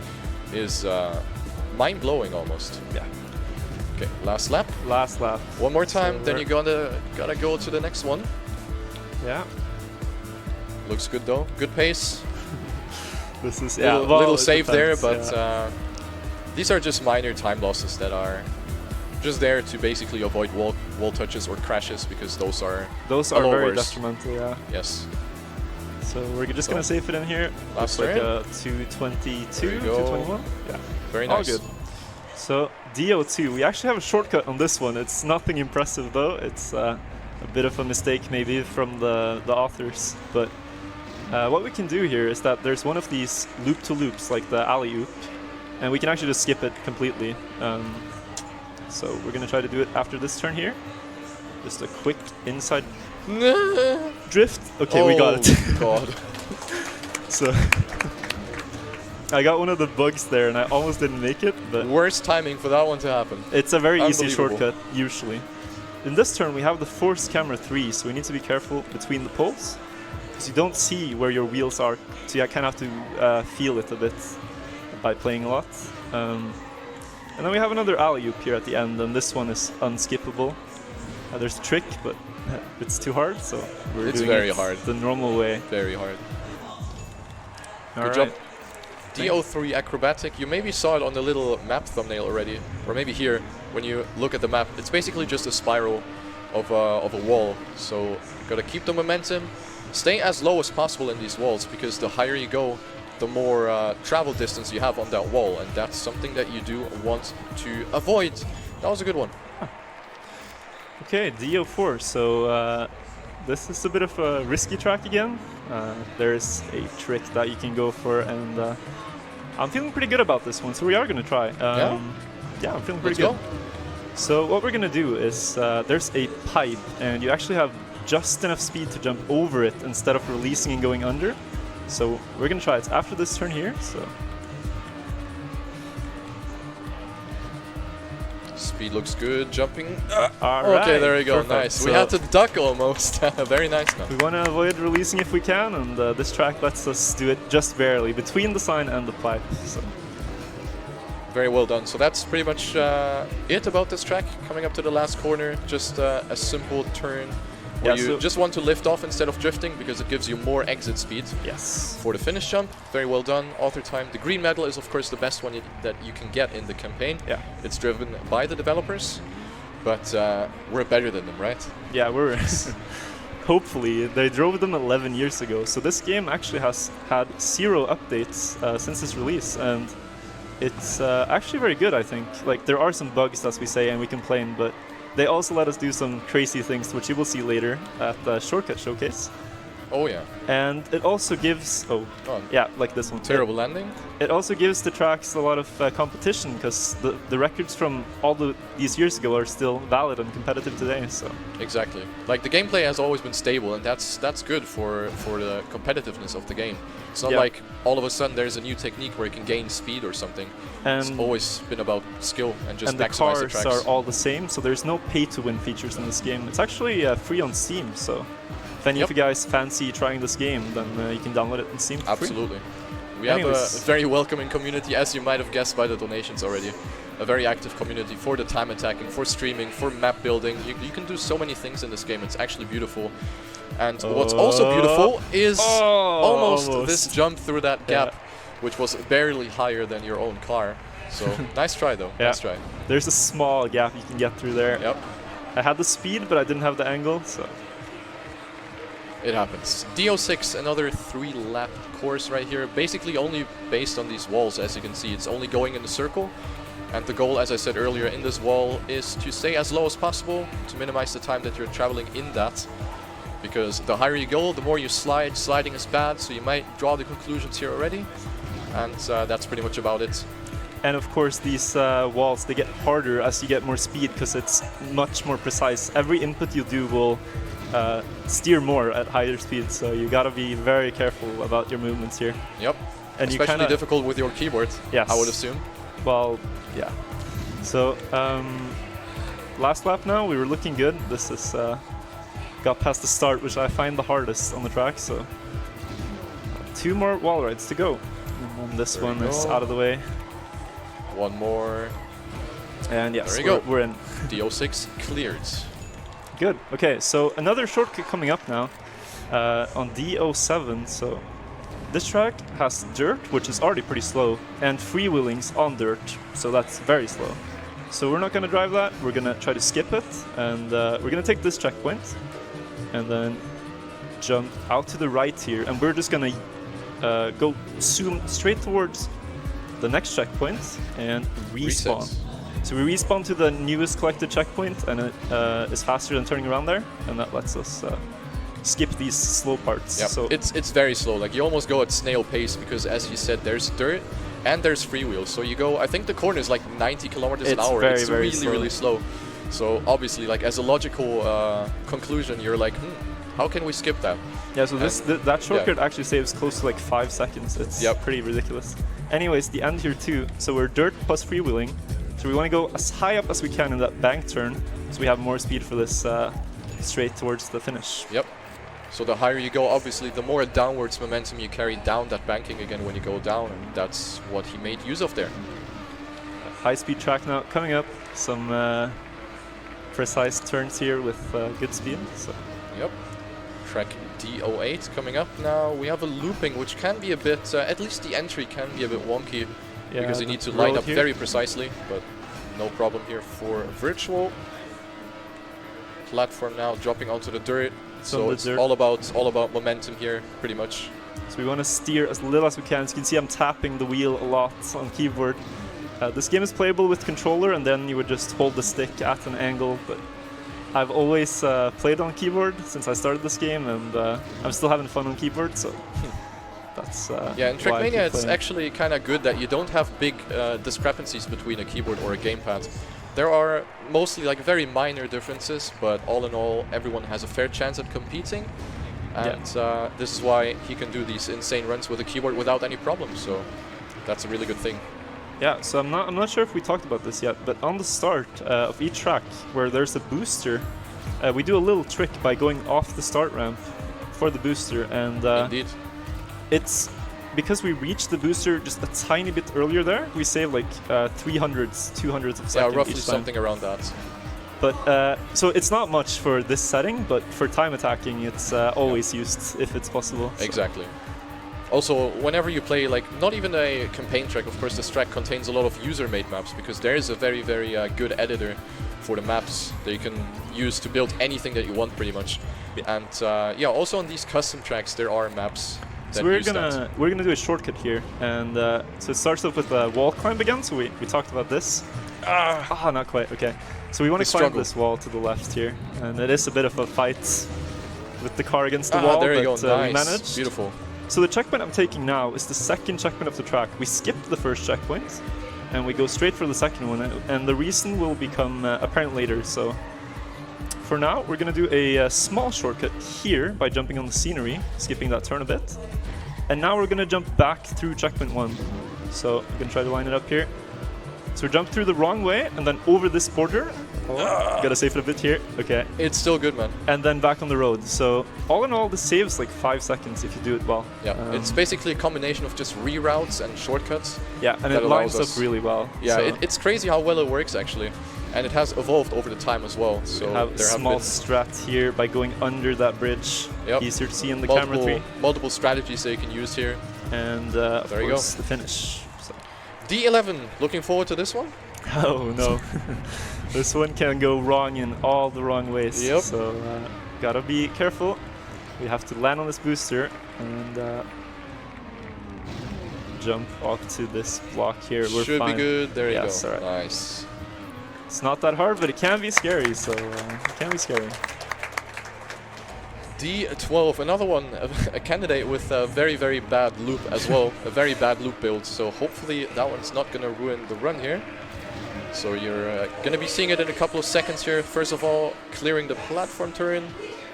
is mind-blowing almost. Yeah. Okay, last lap. Last lap. One more time, then you gotta go to the next one. Yeah. Looks good though. Good pace. This is little save there, but these are just minor time losses that are just there to basically avoid wall touches or crashes, because those are very detrimental. Yeah. Yes. So we're just gonna save it in here. Last Looks like turn. 222, 221. Yeah. Very All nice. good. So DO2, we actually have a shortcut on this one. It's nothing impressive though. It's a bit of a mistake maybe from the authors. But what we can do here is that there's one of these loop-to-loops, like the alley-oop, and we can actually just skip it completely. So we're gonna try to do it after this turn here. Just a quick inside drift. Okay, we got it. God. So I got one of the bugs there and I almost didn't make it, but Worst timing for that one to happen. it's a very easy Unbelievable. shortcut, usually. In this turn we have the force camera 3, so we need to be careful between the poles, because you don't see where your wheels are, so you kind of have to feel it a bit by playing a lot. And then we have another alley-oop here at the end, and this one is unskippable. There's a trick, but it's too hard, so we're It's doing very it hard. the normal way. Very hard. All Good right. job. DO3 acrobatic. You maybe saw it on the little map thumbnail already, or maybe here when you look at the map. It's basically just a spiral of a wall. So gotta keep the momentum, stay as low as possible in these walls, because the higher you go, the more travel distance you have on that wall, and that's something that you do want to avoid. That was a good one. Okay, DO4. So this is a bit of a risky track again. There's a trick that you can go for, and I'm feeling pretty good about this one, so we are going to try. Yeah, I'm feeling pretty Let's good. So what we're going to do is there's a pipe, and you actually have just enough speed to jump over it instead of releasing and going under. So we're going to try it after this turn here. So Speed looks good. Jumping. all Okay, right, there we go. perfect. Nice. We So had to duck almost. Very nice now. we want to avoid releasing if we can, and this track lets us do it just barely between the sign and the pipe. So Very well done. So that's pretty much it about this track. Coming up to the last corner, just a simple turn where Yeah, you so just want to lift off instead of drifting, because it gives you more exit speed. yes. For the finish jump, very well done. Author time. The green medal is of course the best one that you can get in the campaign. Yeah. It's driven by the developers, but we're better than them, right? Yeah, we're hopefully. They drove them 11 years ago, so this game actually has had 0 updates since its release, and it's actually very good, I think. Like, there are some bugs, as we say, and we complain, but they also let us do some crazy things, which you will see later at the Shortcut Showcase. Oh yeah. And it also gives... Oh, Oh, yeah, like this one. terrible landing. It also gives the tracks a lot of competition, because the records from all these years ago are still valid and competitive today, so... Exactly. Like, the gameplay has always been stable, and that's good for the competitiveness of the game. It's not Yeah. like all of a sudden there's a new technique where you can gain speed or something. It's And always been about skill and just and the maximize the cars tracks. are all the same, so there's no pay-to-win features in this game. It's actually free on Steam, so if any of you guys fancy trying this game, then you can download it on Steam for free. Absolutely. We have a Anyways. very welcoming community, as you might have guessed by the donations already. A very active community for the time attacking, for streaming, for map building. You can do so many things in this game. It's actually beautiful. And what's also beautiful is almost this jump through that gap, which was barely higher than your own car. So nice try though. Yeah. Nice try. There's a small gap you can get through there. Yep. I had the speed, but I didn't have the angle, so... It happens. DO6, another 3-lap course right here. Basically only based on these walls, as you can see. It's only going in a circle. And the goal, as I said earlier, in this wall is to stay as low as possible, to minimize the time that you're traveling in that. Because the higher you go, the more you slide. Sliding is bad, so you might draw the conclusions here already. And that's pretty much about it. And of course these walls, they get harder as you get more speed, because it's much more precise. Every input you do will steer more at higher speed, so you gotta be very careful about your movements here. Yep. And especially difficult with your keyboard, yes. I would assume. Well, yeah. So, last lap now, we were looking good. This is got past the start, which I find the hardest on the track, so 2 more wall rides to go. And then this one is out of the way. One more. And yes, there we go. We're in. DO6 cleared. Good. Okay, so another shortcut coming up now on DO7. So this track has dirt, which is already pretty slow, and freewheelings on dirt, so that's very slow. So we're not going to drive that. We're going to try to skip it, and we're going to take this checkpoint, and then jump out to the right here, and we're just gonna go zoom straight towards the next checkpoint and respawn. Resets. So we respawn to the newest collected checkpoint, and it is faster than turning around there, and that lets us skip these slow parts. Yep. So It's very slow. Like, you almost go at snail pace because, as you said, there's dirt and there's freewheel. So you go, I think the corner is like 90 kilometers an hour. Very, it's very really, slow. really slow. So obviously, like, as a logical conclusion, you're like, how can we skip that? yeah, so that shortcut actually saves close to like 5 seconds. It's pretty ridiculous. Anyways, the end here too. So we're dirt plus freewheeling. So we want to go as high up as we can in that bank turn, so we have more speed for this straight towards the finish. Yep. So the higher you go, obviously, the more downwards momentum you carry down that banking again when you go down, and that's what he made use of there. High-speed track now coming up. Some precise turns here with good speed. So. Yep. Track D08 coming up now. We have a looping, which can be a bit, at least the entry can be a bit wonky, because you need to line up very precisely, but no problem here for Wirtual. Platform now dropping onto the dirt. So it's all about momentum here, pretty much. So we want to steer as little as we can. As you can see, I'm tapping the wheel a lot on keyboard. This game is playable with controller, and then you would just hold the stick at an angle. But I've always played on keyboard since I started this game, and I'm still having fun on keyboard. So that's yeah. In Trackmania, it's actually kind of good that you don't have big discrepancies between a keyboard or a gamepad. There are mostly like very minor differences, but all in all, everyone has a fair chance at competing, and this is why he can do these insane runs with a keyboard without any problems. So that's a really good thing. Yeah. So I'm not sure if we talked about this yet, but on the start of each track, where there's a booster, we do a little trick by going off the start ramp for the booster, and Indeed, it's because we reached the booster just a tiny bit earlier there, we save like 300s, 200s of seconds. Yeah, roughly each time. something around that. But so it's not much for this setting, but for time attacking, it's always used if it's possible. Exactly. Also, whenever you play, like, not even a campaign track, of course, this track contains a lot of user-made maps, because there is a very, very good editor for the maps that you can use to build anything that you want, pretty much. And yeah, also on these custom tracks, there are maps. So we're gonna do a shortcut here, and so it starts off with a wall climb again. So we talked about this. Not quite. Okay. So we want to climb this wall to the left here, and it is a bit of a fight with the car against the wall, there you but go. Nice. we managed. Beautiful. So the checkpoint I'm taking now is the second checkpoint of the track. We skipped the first checkpoint, and we go straight for the second one, and the reason will become apparent later. So for now, we're gonna do a small shortcut here by jumping on the scenery, skipping that turn a bit. And now we're gonna jump back through checkpoint 1. So I'm gonna try to line it up here. So we jump through the wrong way and then over this border. Gotta save it a bit here. Okay. It's still good, man. And then back on the road. So all in all, this saves like 5 seconds if you do it well. Yeah, it's basically a combination of just reroutes and shortcuts. Yeah, and it lines up really well. Yeah, so it's crazy how well it works, actually. And it has evolved over the time as well. So we have a small strat here by going under that bridge. Yep. Easier to see in the camera 3. Multiple strategies that you can use here. And of course, the finish. So. D11, looking forward to this one? Oh no. This one can go wrong in all the wrong ways. Yep. So gotta be careful. We have to land on this booster and jump off to this block here. We're Should fine. be good. There you go. All right. Nice. It's not that hard, but it can be scary. So it can be scary. D12, another one, a candidate with a very, very bad loop as well. A very bad loop build. So hopefully that one's not going to ruin the run here. So you're going to be seeing it in a couple of seconds here. First of all, clearing the platform turn,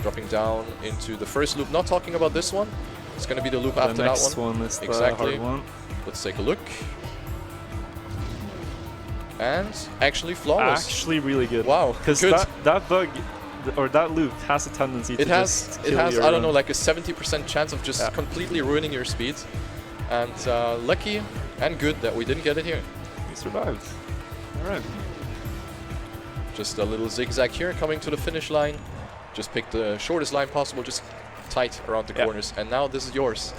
dropping down into the first loop. Not talking about this one. It's going to be the loop after that one. The next one is the hard one. Let's take a look. And actually flawless. Actually really good. Wow. Because that bug, or that loop, has a tendency to just kill your I don't know, like a 70% chance of just completely ruining your speed. And lucky and good that we didn't get it here. We survived. Alright. Just a little zigzag here, coming to the finish line. Just pick the shortest line possible, just tight around the corners. And now this is yours.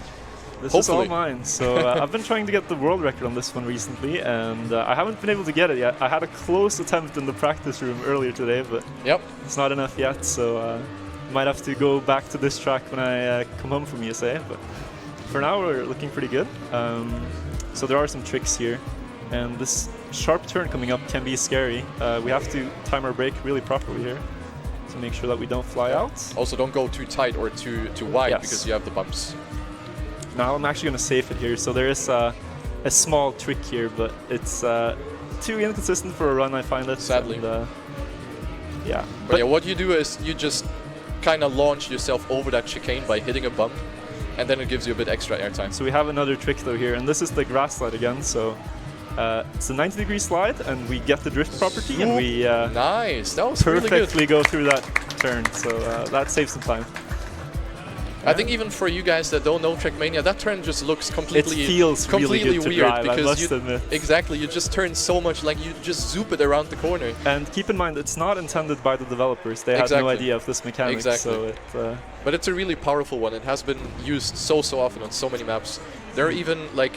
This is all mine. So I've been trying to get the world record on this one recently, and I haven't been able to get it yet. I had a close attempt in the practice room earlier today, but it's not enough yet. So might have to go back to this track when I come home from ESA, but for now we're looking pretty good. So there are some tricks here, and this sharp turn coming up can be scary. We have to time our brake really properly here to make sure that we don't fly out. Also, don't go too tight or too wide, Yes. because you have the bumps. Now I'm actually going to save it here, so there is a small trick here, but it's too inconsistent for a run, I find it. Sadly. And, yeah. But yeah, what you do is you just kind of launch yourself over that chicane by hitting a bump, and then it gives you a bit extra airtime. So we have another trick though here, and this is the grass slide again. So it's a 90-degree slide, and we get the drift property, and we nice, that was really perfectly good. go through that turn. So that saves some time. I think even for you guys that don't know Trackmania, that turn just looks completely, It feels completely really good to weird drive, I because must you admit. exactly you just turn so much, like you just zoop it around the corner. And keep in mind, it's not intended by the developers. They had no Exactly. idea of this mechanic. Exactly. So it, But it's a really powerful one. It has been used so often on so many maps. There are even like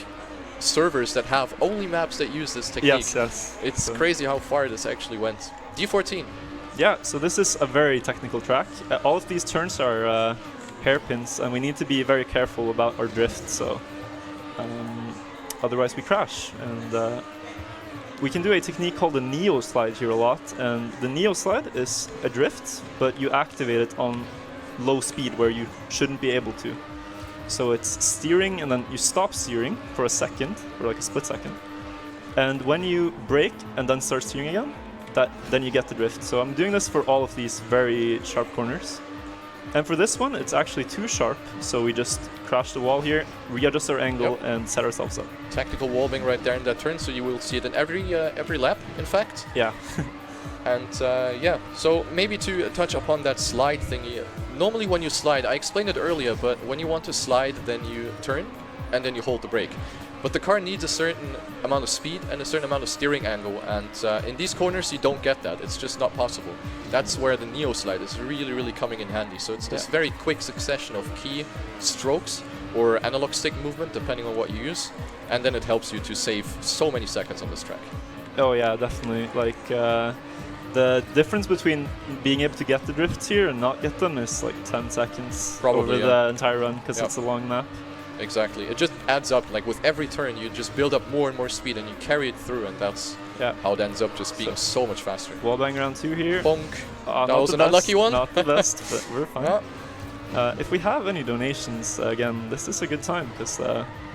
servers that have only maps that use this technique. yes. It's So- crazy how far this actually went. D14. Yeah, so this is a very technical track. All of these turns are hairpins, and we need to be very careful about our drift, so otherwise we crash. And we can do a technique called the Neo slide here a lot, and the Neo slide is a drift, but you activate it on low speed where you shouldn't be able to. So it's steering, and then you stop steering for a second, or like a split second. And when you brake and then start steering again, then you get the drift. So I'm doing this for all of these very sharp corners. And for this one, it's actually too sharp, so we just crash the wall here, readjust our angle, and set ourselves up. Tactical wallbang right there in that turn, so you will see it in every lap, in fact. Yeah. And yeah, so maybe to touch upon that slide thingy. Normally when you slide, I explained it earlier, but when you want to slide, then you turn, and then you hold the brake. But the car needs a certain amount of speed and a certain amount of steering angle, and in these corners you don't get that. It's just not possible. That's where the Neo slide is really coming in handy. So it's this very quick succession of key strokes or analog stick movement, depending on what you use, and then it helps you to save so many seconds on this track. Oh yeah, definitely. Like the difference between being able to get the drifts here and not get them is like 10 seconds Probably, over the entire run, because Yep. it's a long map. Exactly. It just adds up. Like with every turn, you just build up more and more speed, and you carry it through, and that's how it ends up just being so much faster. Wallbang round 2 here. Bonk. That Not was the an unlucky best, one. Not the best, but we're fine. Yeah. If we have any donations, again, this is a good time, because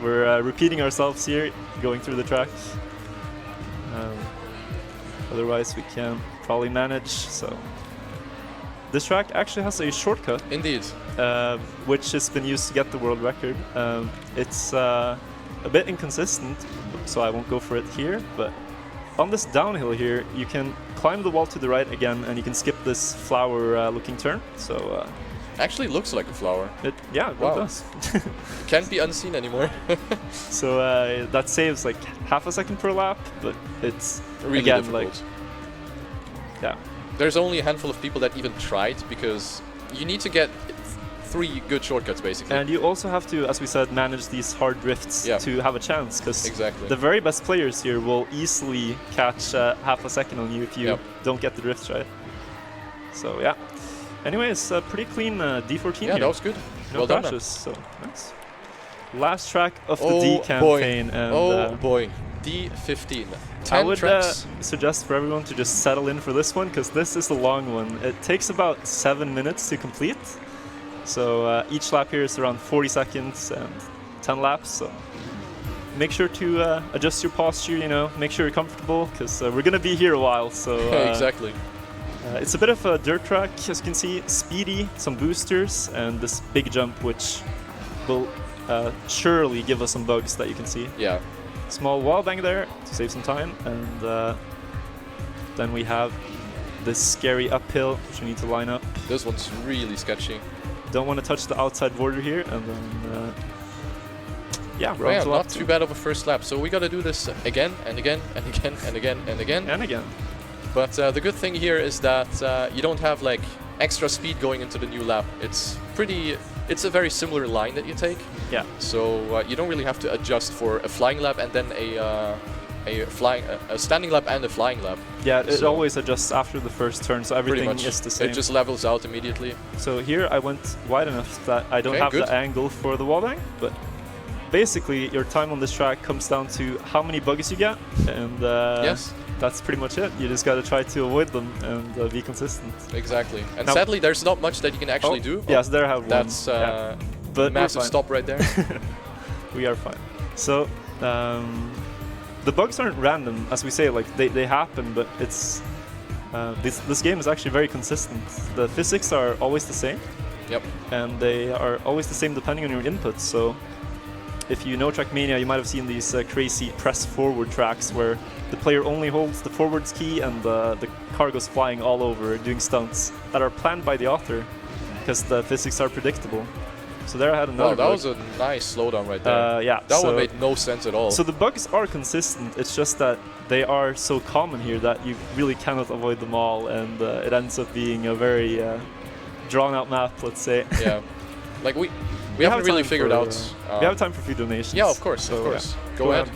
we're repeating ourselves here, going through the track. Otherwise, we can probably manage. So this track actually has a shortcut. Indeed. Which has been used to get the world record. It's a bit inconsistent, so I won't go for it here, but on this downhill here, you can climb the wall to the right again, and you can skip this flower-looking turn. So Actually looks like a flower. it really does. Can't be unseen anymore. So that saves like half a second per lap, but it's Really again difficult. like There's only a handful of people that even tried, because you need to get 3 good shortcuts basically. And you also have to, as we said, manage these hard drifts to have a chance, because Exactly. the very best players here will easily catch half a second on you if you don't get the drifts right. So yeah. Anyways, pretty clean D14 here. Yeah, that was good. No Well done, man. crashes, so nice. Last track of the D campaign, and Oh boy, D15. 10 I would tracks. suggest for everyone to just settle in for this one, because this is a long one. It takes about 7 minutes to complete. So each lap here is around 40 seconds and 10 laps. So make sure to adjust your posture, you know, make sure you're comfortable, because we're going to be here a while. So Exactly. it's a bit of a dirt track, as you can see, speedy, some boosters, and this big jump, which will surely give us some bugs that you can see. Yeah. Small wall bang there to save some time, and then we have this scary uphill, which we need to line up. This one's really sketchy. Don't want to touch the outside border here, and then we're on to lap not 2. too bad of a first lap. So we got to do this again and again and again and again and again. And again. But the good thing here is that you don't have like extra speed going into the new lap. It's a very similar line that you take. Yeah. So you don't really have to adjust for a flying lap and then a standing lap and a flying lap. Yeah, it So- always adjusts after the first turn, so Pretty everything much. is the same. It just levels out immediately. So here I went wide enough that I don't Okay, have good. the angle for the wallbang, but basically your time on this track comes down to how many buggies you get, and Yes. that's pretty much it. You just got to try to avoid them and be consistent. Exactly. And Now- sadly, there's not much that you can actually do. Yes, there I have one. That's yeah. But we're massive fine. stop right there. We are fine. So the bugs aren't random, as we say. Like they happen, but it's this game is actually very consistent. The physics are always the same. Yep. And they are always the same depending on your inputs. So if you know Trackmania, you might have seen these crazy press forward tracks where the player only holds the forwards key and the car goes flying all over doing stunts that are planned by the author because the physics are predictable. So there I had another Wow, that bug. was a nice slowdown right there. Yeah, That so, one made no sense at all. So the bugs are consistent, it's just that they are so common here that you really cannot avoid them all, and it ends up being a very drawn out map, let's say. Yeah. Like we have haven't really time figured for, out. we have time for a few donations. Yeah, of course, so, of course. yeah. Go ahead.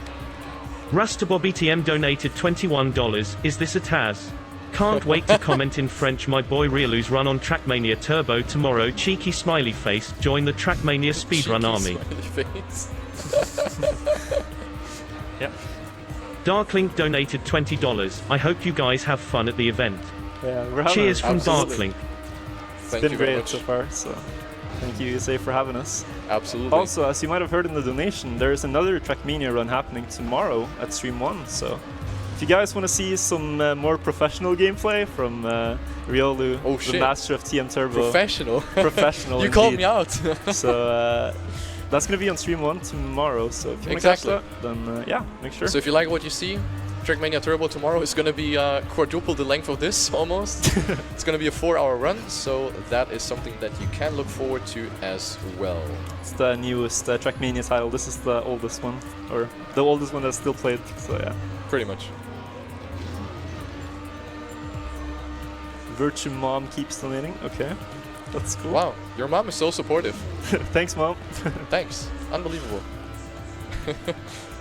RustaBobbyTM donated $21. Is this a Taz? Can't wait to comment in French. My boy Riolu's run on Trackmania Turbo tomorrow. Cheeky smiley face. Join the Trackmania Speedrun Army. Smiley face. Yeah. Darklink donated $20. I hope you guys have fun at the event. Yeah, we're having Cheers from Absolutely. Darklink. It's Thank been you very great much. so far, so thank you ESA for having us. Absolutely. Also, as you might have heard in the donation, there's another Trackmania run happening tomorrow at Stream 1, so if you guys want to see some more professional gameplay from Riolu, Oh, the shit. master of TM Turbo. Professional. Professional You called indeed. me out. So that's going to be on Stream 1 tomorrow, so if you want to catch Exactly. that, then yeah, make sure. So if you like what you see, Trackmania Turbo tomorrow is going to be quadruple the length of this, almost. It's going to be a 4-hour run, so that is something that you can look forward to as well. It's the newest Trackmania title. This is the oldest one, or the oldest one that's still played, so yeah. Pretty much. Virtue Mom keeps donating, okay. That's cool. Wow, your mom is so supportive. Thanks, Mom. Thanks. Unbelievable.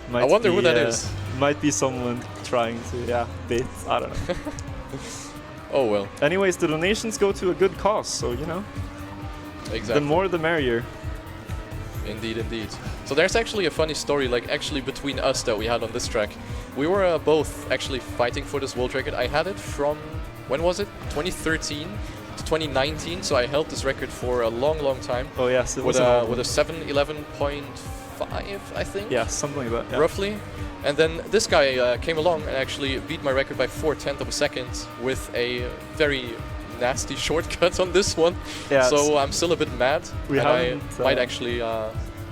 Might I wonder be, who that is. Might be someone trying to, bait. I don't know. Oh well, Anyways, the donations go to a good cause, so you know, exactly. the more the merrier. Indeed, indeed. So there's actually a funny story, like actually between us that we had on this track. We were both actually fighting for this world record. I had it from, when was it? 2013 to 2019, so I held this record for a long, long time. Oh yes, it With was an old with a one. 7:11.5, I think. Yeah, something like that. Yeah. Roughly. And then this guy came along and actually beat my record by 4/10 of a second with a very nasty shortcut on this one. Yeah, So I'm still a bit mad. We and I haven't, might actually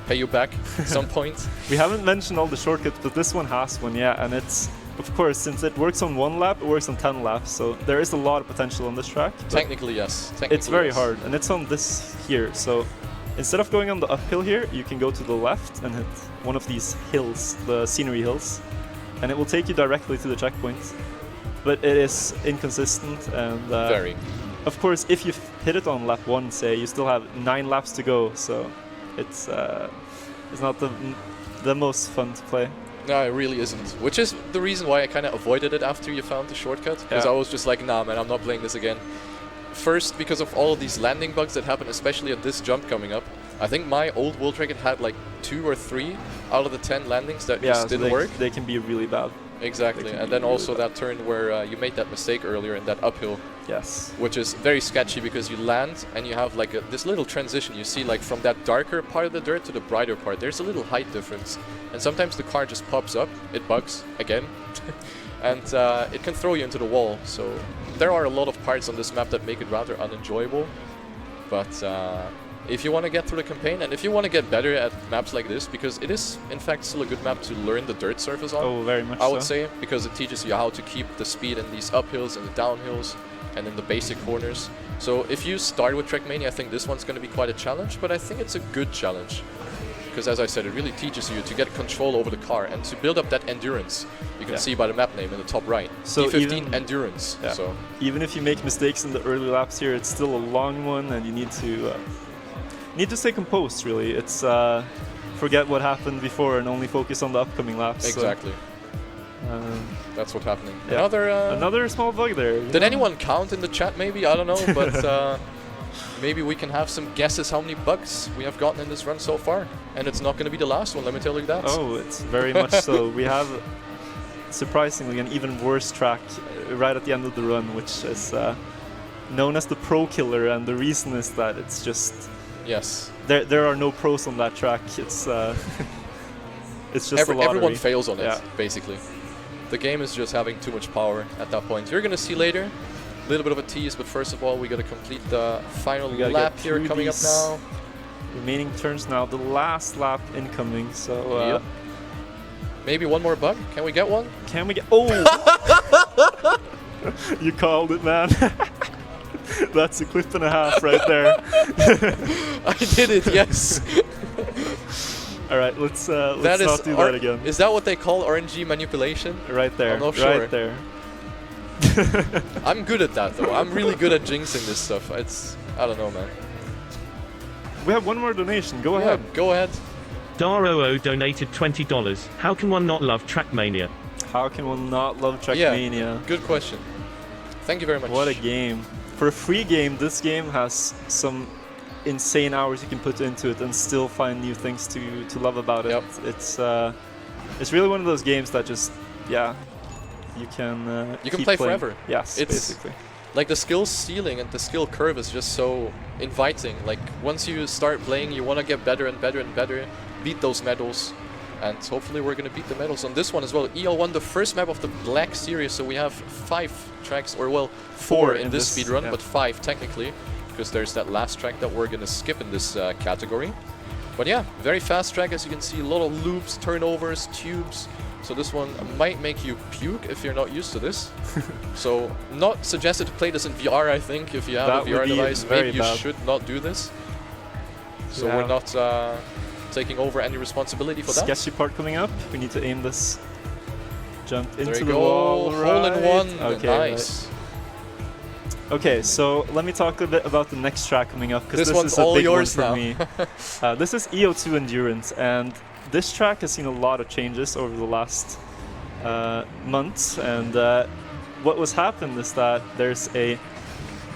pay you back at some point. We haven't mentioned all the shortcuts, but this one has one, yeah, and it's, of course, since it works on 1 lap, it works on 10 laps, so there is a lot of potential on this track. but Technically, yes. Technically, it's very yes. hard, and it's on this here, so instead of going on the uphill here, you can go to the left and hit one of these hills, the scenery hills, and it will take you directly to the checkpoint. But it is inconsistent, and Very. of course, if you hit it on lap 1, say, you still have 9 laps to go, so it's not the most fun to play. No, it really isn't. Which is the reason why I kind of avoided it after you found the shortcut. Because Yeah. I was just like, nah, man, I'm not playing this again. First, because of all of these landing bugs that happen, especially at this jump coming up. I think my old world record had like 2 or 3 out of the 10 landings that Yeah, just so didn't work. they can be really bad. Exactly. can And be then really also bad. that turn where you made that mistake earlier in that uphill, Yes. which is very sketchy because you land and you have like this little transition. You see like from that darker part of the dirt to the brighter part, there's a little height difference. And sometimes the car just pops up, it bugs again, and it can throw you into the wall. So there are a lot of parts on this map that make it rather unenjoyable. But if you want to get through the campaign and if you want to get better at maps like this, because it is in fact still a good map to learn the dirt surface on. Oh, very much I would so. say, because it teaches you how to keep the speed in these uphills and the downhills and in the basic corners. So if you start with Trackmania, I think this one's going to be quite a challenge, but I think it's a good challenge. Because as I said, it really teaches you to get control over the car and to build up that endurance. You can Yeah. see by the map name in the top right. So E15 even- Endurance. Yeah. So Even if you make mistakes in the early laps here, it's still a long one, and you need to stay composed. Really, it's forget what happened before and only focus on the upcoming laps. so, exactly. That's what's happening. Yeah. Another small bug there. Did anyone count in the chat maybe? I don't know, but maybe we can have some guesses how many bugs we have gotten in this run so far. And it's not going to be the last one, let me tell you that. Oh, it's very much so. We have, surprisingly, an even worse track right at the end of the run, which is known as the Pro Killer, and the reason is that it's just... Yes. There are no pros on that track. It's it's just a lottery. Everyone fails on it, basically. The game is just having too much power at that point. You're going to see later a little bit of a tease, but first of all, we got to complete the final lap here coming up now. Remaining turns now, the last lap incoming, so... Maybe one more bug? Can we get one? Can we get... Oh! You called it, man. That's a clip and a half right there. I did it, yes. Alright, let's not do that again. Is that what they call RNG manipulation? Right there. I'm not sure. Right there. I'm good at that, though. I'm really good at jinxing this stuff. I don't know, man. We have one more donation. Go ahead. Go ahead. Dar00 donated $20. How can one not love Trackmania? How can one not love Trackmania? Yeah, good question. Thank you very much. What a game. For a free game, this game has some insane hours you can put into it and still find new things to love about it. Yep. It's really one of those games that just, you can play playing. forever. Yes, basically. Like the skill ceiling and the skill curve is just so inviting. Like once you start playing, you want to get better and better and better, beat those medals, and hopefully we're going to beat the medals on this one as well. EL1, the first map of the Black Series, so we have 5 tracks, or well, 4 in this speedrun, but 5 technically, because there's that last track that we're going to skip in this category. But yeah, very fast track, as you can see, a lot of loops, turnovers, tubes. So this one might make you puke if you're not used to this. So not suggested to play this in VR, I think. If you have a VR device, maybe you should not do this. So we're not taking over any responsibility for that. Sketchy part coming up. We need to aim this jump into the wall. Hole in one. Okay, nice. Okay, so let me talk a bit about the next track coming up, because this is all a big yours one for me. This is E02 Endurance, and this track has seen a lot of changes over the last months, and what was happened is that there's a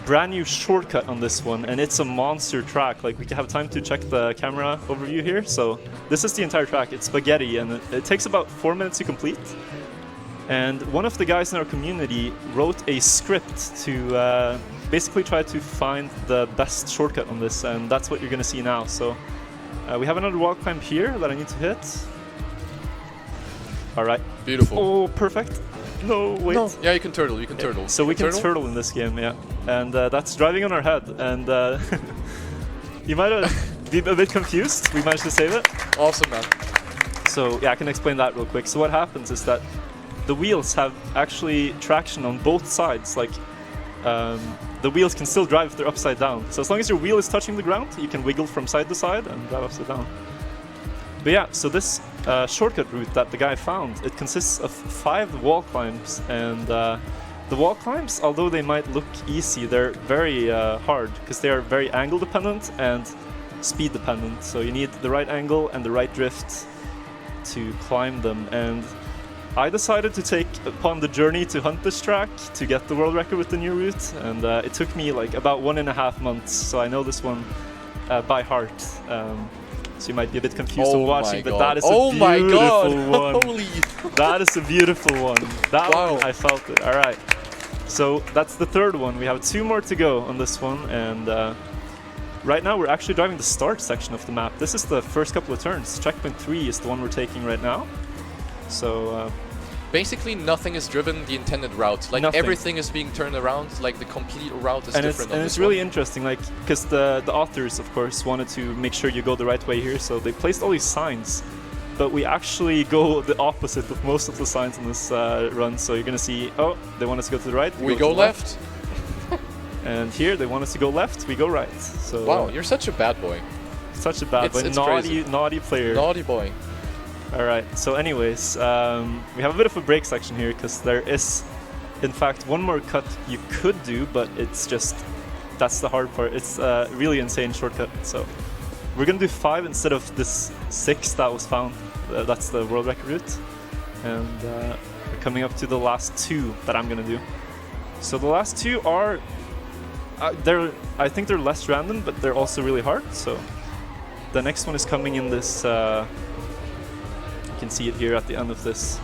brand new shortcut on this one, and it's a monster track. Like, we can have time to check the camera overview here. So this is the entire track. It's spaghetti, and it takes about 4 minutes to complete. And one of the guys in our community wrote a script to basically try to find the best shortcut on this, and that's what you're going to see now. So we have another wall climb here that I need to hit. All right. Beautiful. Oh, perfect. No, wait. No. Yeah, you can turtle. You can turtle. So we can turtle in this game, yeah. And that's driving on our head. And you might have been a bit confused. We managed to save it. Awesome, man. So yeah, I can explain that real quick. So what happens is that the wheels have actually traction on both sides. Like the wheels can still drive if they're upside down. So as long as your wheel is touching the ground, you can wiggle from side to side and drive upside down. But yeah, so this shortcut route that the guy found, it consists of 5 wall climbs, and the wall climbs, although they might look easy, they're very hard, because they are very angle dependent and speed dependent. So you need the right angle and the right drift to climb them. And I decided to take upon the journey to hunt this track to get the world record with the new route, and it took me like about 1.5 months, so I know this one by heart. So you might be a bit confused on watching, but that is a beautiful one. Holy. That is a beautiful one. That one, I felt it. All right. So that's the 3rd one. We have 2 more to go on this one, and right now we're actually driving the start section of the map. This is the first couple of turns. Checkpoint 3 is the one we're taking right now. So basically nothing is driven the intended route. Like everything is being turned around. Like the complete route is different. And it's really interesting, like, because the authors, of course, wanted to make sure you go the right way here. So they placed all these signs, but we actually go the opposite of most of the signs in this run. So you're gonna see, oh, they want us to go to the right. We go left. And here they want us to go left. We go right. So wow, you're such a bad boy. Such a bad boy. It's naughty player. Naughty boy. Alright, so anyways, we have a bit of a break section here, because there is, in fact, one more cut you could do, but it's just, that's the hard part. It's a really insane shortcut. So we're going to do 5 instead of this 6 that was found. That's the world record route. And we're coming up to the last 2 that I'm gonna do. So the last 2 are, I think they're less random, but they're also really hard. So the next one is coming in this, you can see it here at the end of this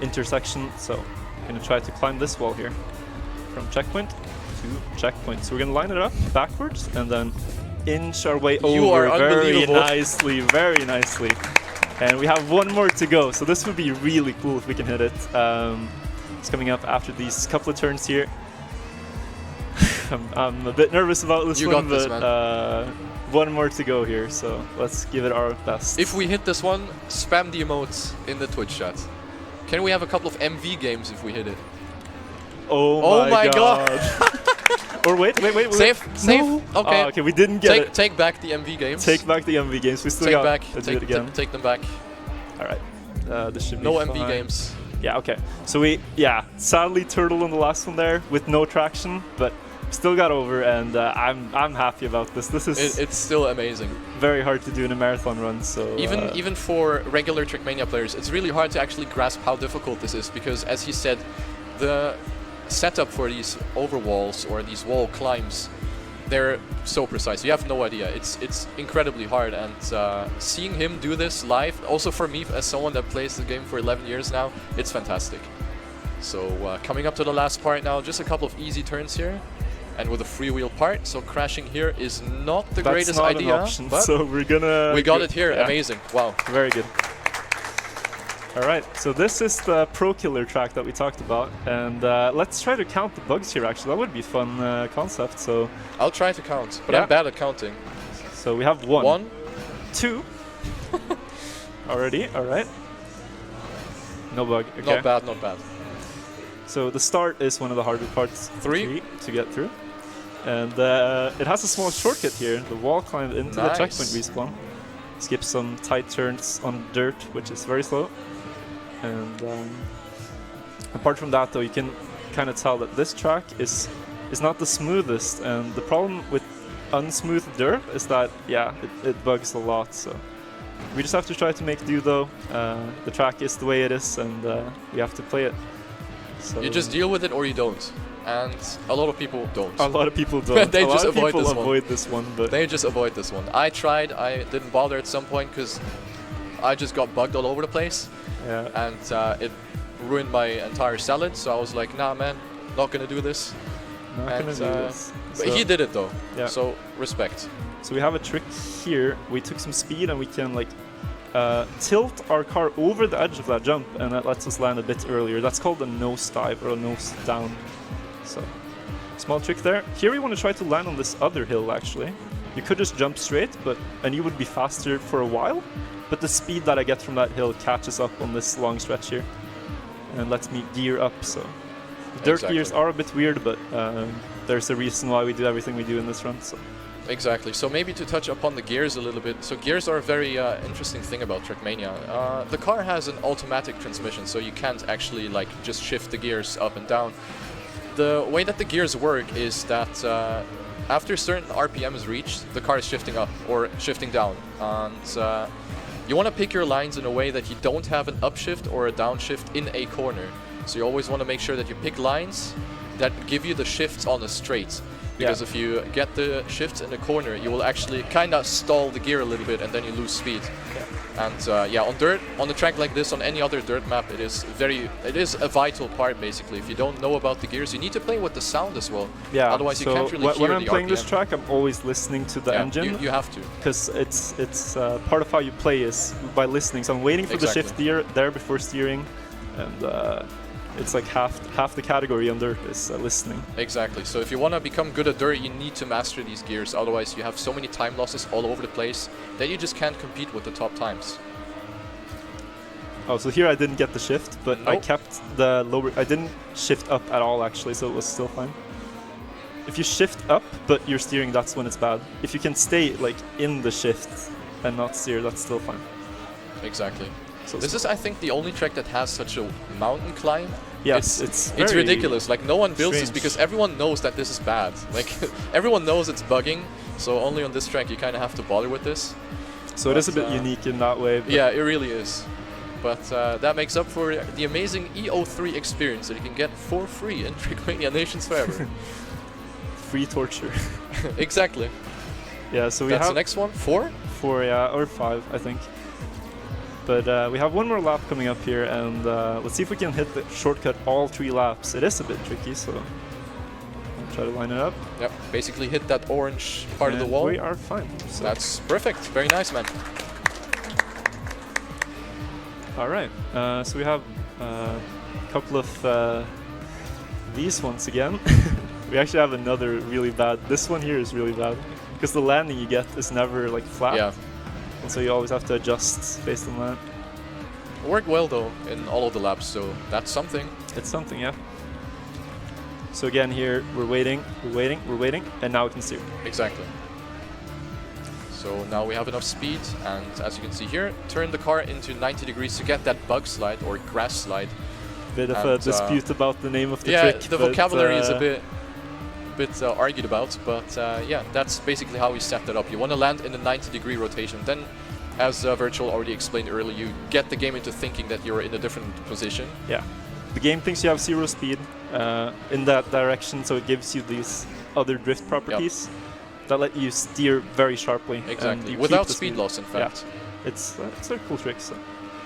intersection. So I'm gonna try to climb this wall here from checkpoint to checkpoint. So we're gonna line it up backwards and then inch our way over very nicely. And we have 1 more to go, so this would be really cool if we can hit it. It's coming up after these couple of turns here. I'm a bit nervous about this one, but 1 more to go here, so let's give it our best. If we hit this one, spam the emotes in the Twitch chat. Can we have a couple of MV games if we hit it? Oh my god. Or wait. Save. No. Okay. Okay, we didn't get it. Take back the MV games. Take back the MV games. We still got to do it again. Take them back. All right. This should be no fine. MV games. Yeah. Okay. So we sadly turtle on the last one there with no traction, but still got over, and I'm happy about this. This is it's still amazing. Very hard to do in a marathon run. So even for regular Trackmania players, it's really hard to actually grasp how difficult this is, because as he said, the setup for these overwalls or these wall climbs, they're so precise. You have no idea. It's incredibly hard, and seeing him do this live, also for me as someone that plays the game for 11 years now, it's fantastic. So coming up to the last part now, just a couple of easy turns here, and with a freewheel part. So crashing here is not the greatest idea. An option, so we got it here. Yeah. Amazing. Wow. Very good. All right, so this is the Pro Killer track that we talked about, and let's try to count the bugs here. Actually, that would be a fun concept. So I'll try to count, but I'm bad at counting. So we have 1, 2, already. All right, no bug. Okay. Not bad. So the start is one of the harder parts. 3 to get through, and it has a small shortcut here. The wall climb into the checkpoint respawn. Skip some tight turns on dirt, which is very slow. And apart from that, though, you can kind of tell that this track is not the smoothest. And the problem with unsmooth dirt is that, it bugs a lot. So we just have to try to make do, though. The track is the way it is, and we have to play it. So you just deal with it or you don't. And a lot of people don't. A lot of people don't. They just avoid this one. But they just avoid this one. I tried. I didn't bother at some point because I just got bugged all over the place. Yeah. And it ruined my entire salad. So I was like, nah, man, not gonna do this. Not gonna do this. But he did it though. Yeah. So respect. So we have a trick here. We took some speed and we can tilt our car over the edge of that jump, and that lets us land a bit earlier. That's called a nose dive or a nose down. So, small trick there. Here we want to try to land on this other hill, actually. You could just jump straight, and you would be faster for a while, but the speed that I get from that hill catches up on this long stretch here and lets me gear up. So, the dirt gears are a bit weird, but there's a reason why we do everything we do in this run. So. Exactly. So maybe to touch upon the gears a little bit. So gears are a very interesting thing about Trackmania. The car has an automatic transmission, so you can't actually just shift the gears up and down. The way that the gears work is that after a certain RPM is reached, the car is shifting up or shifting down. And you want to pick your lines in a way that you don't have an upshift or a downshift in a corner. So you always want to make sure that you pick lines that give you the shifts on a straight. Because if you get the shifts in the corner, you will actually kind of stall the gear a little bit and then you lose speed. Yeah. And on a track like this, on any other dirt map, it is a vital part basically. If you don't know about the gears, you need to play with the sound as well. Yeah. Otherwise, you can't really hear the when I'm playing RPM. this track, I'm always listening to the engine. You have to. Because it's part of how you play is by listening. So I'm waiting for the shift there before steering, and it's like half the category on dirt is listening. Exactly. So if you want to become good at dirt, you need to master these gears. Otherwise, you have so many time losses all over the place that you just can't compete with the top times. Oh, so here I didn't get the shift, but I kept the lower. I didn't shift up at all actually, so it was still fine. If you shift up, but you're steering, that's when it's bad. If you can stay in the shift and not steer, that's still fine. Exactly. So this is, I think, the only track that has such a mountain climb. Yes, it's ridiculous. No one builds this because everyone knows that this is bad. Everyone knows it's bugging. So only on this track you kind of have to bother with this. So it is a bit unique in that way. Yeah, it really is. but that makes up for the amazing E03 experience that you can get for free in Trackmania Naitons Forever. Free torture. Exactly. Yeah, so we That's have the next one. 4? 4, yeah, or 5, I think. But we have one more lap coming up here, and let's see if we can hit the shortcut all 3 laps. It is a bit tricky, so I'll try to line it up. Yep, basically hit that orange part of the wall. We are fine. So. That's perfect. Very nice, man. All right, so we have a couple of these ones again. We actually have another really bad. This one here is really bad because the landing you get is never like flat. Yeah. And so you always have to adjust based on that. It worked well though in all of the laps, so that's something. It's something, yeah. So again here, we're waiting, and now we can steer. Exactly. So now we have enough speed, and as you can see here, turn the car into 90 degrees to get that bug slide or grass slide. Bit of a dispute about the name of the trick. trick. Yeah, the vocabulary is a bit argued about, but yeah, that's basically how we set that up. You want to land in a 90-degree rotation. Then, as Wirtual already explained earlier, you get the game into thinking that you're in a different position. Yeah. The game thinks you have 0 speed in that direction, so it gives you these other drift properties that let you steer very sharply. Exactly, without speed loss, in fact. Yeah. It's a cool trick. So.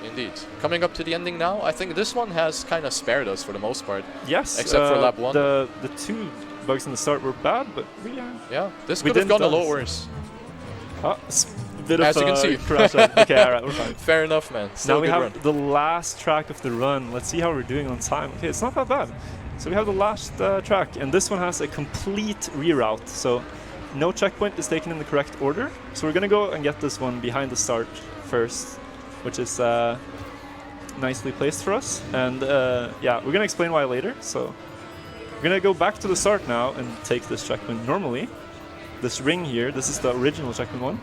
Indeed. Coming up to the ending now, I think this one has kind of spared us for the most part. Yes. Except for lap 1. The 2 bugs in the start were bad, but yeah, this could have gone a lot worse. Bit as of you can see. Crash. Okay, alright, we're fine. Fair enough, man. Still now we have run. the last track of the run. Let's see how we're doing on time. Okay, it's not that bad. So we have the last track, and this one has a complete reroute. So no checkpoint is taken in the correct order. So we're gonna go and get this one behind the start first, which is nicely placed for us. And yeah, we're gonna explain why later. So we're gonna go back to the start now and take this checkpoint normally. This ring here, this is the original checkpoint one.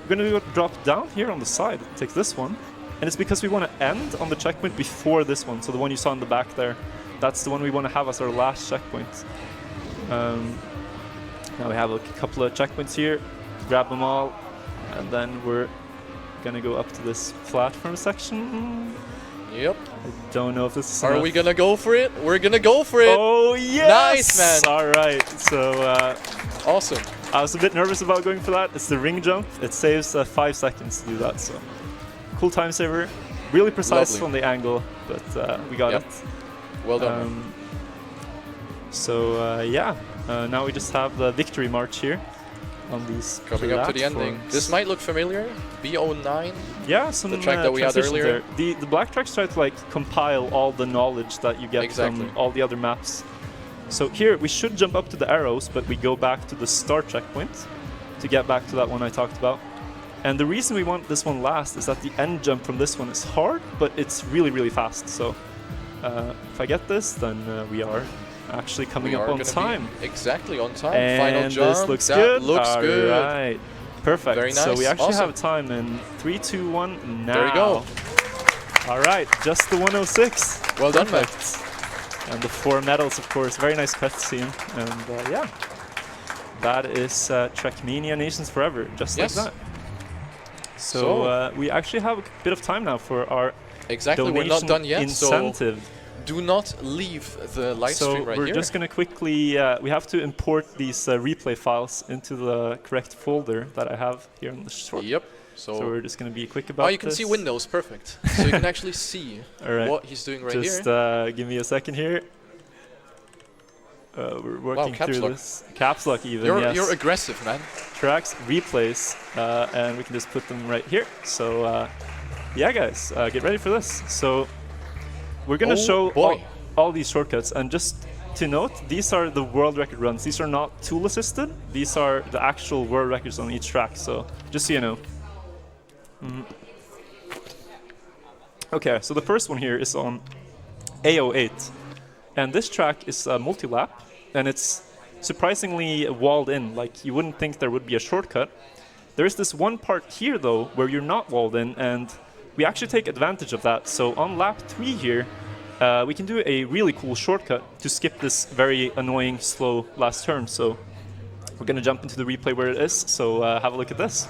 We're gonna drop down here on the side, take this one, and it's because we want to end on the checkpoint before this one. So the one you saw in the back there, that's the one we want to have as our last checkpoint. Now we have a couple of checkpoints here, grab them all, and then we're gonna go up to this platform section. Yep. I don't know if this is Are enough. we gonna go for it? We're gonna go for it! Oh yes! Nice, man! Alright, so awesome. I was a bit nervous about going for that. It's the ring jump. It saves 5 seconds to do that, so cool time saver. Really precise Lovely. on the angle, but we got it. Well done. So yeah, now we just have the victory march here on these Coming up to the ending. This might look familiar. B09. Yeah, some the track that we had earlier. There. The black tracks try to like compile all the knowledge that you get from all the other maps. So here we should jump up to the arrows, but we go back to the start checkpoint to get back to that one I talked about. And the reason we want this one last is that the end jump from this one is hard, but it's really, really fast. So if I get this, then we are actually coming up on time. Exactly on time. And final jump. This looks good. Looks good. All right. Perfect. Very nice. So we actually awesome. have time in 3, 2, 1 now. There you go. All right, just the 106. Well done, man. And the 4 medals, of course. Very nice cutscene. And yeah, that is Trackmania Naitons Forever, just like that. So we actually have a bit of time now for our donation we're not done yet, incentive. So do not leave the live stream right here. here. We're just going to quickly, we have to import these replay files into the correct folder that I have here on the short. Yep. So we're just going to be quick about this. Oh, you can see Windows, perfect. So you can actually see what he's doing right here. Just give me a second here. We're working through this. Caps lock even, You're aggressive, man. Tracks, replays, and we can just put them right here. So yeah, guys, get ready for this. So we're going to show all these shortcuts. And just to note, these are the world record runs. These are not tool assisted. These are the actual world records on each track. So just so you know. Okay, so the first one here is on A08. And this track is multi-lap. And it's surprisingly walled in. Like, you wouldn't think there would be a shortcut. There is this one part here, though, where you're not walled in. And we actually take advantage of that. So on lap 3 here, we can do a really cool shortcut to skip this very annoying, slow last turn. So we're going to jump into the replay where it is. So have a look at this.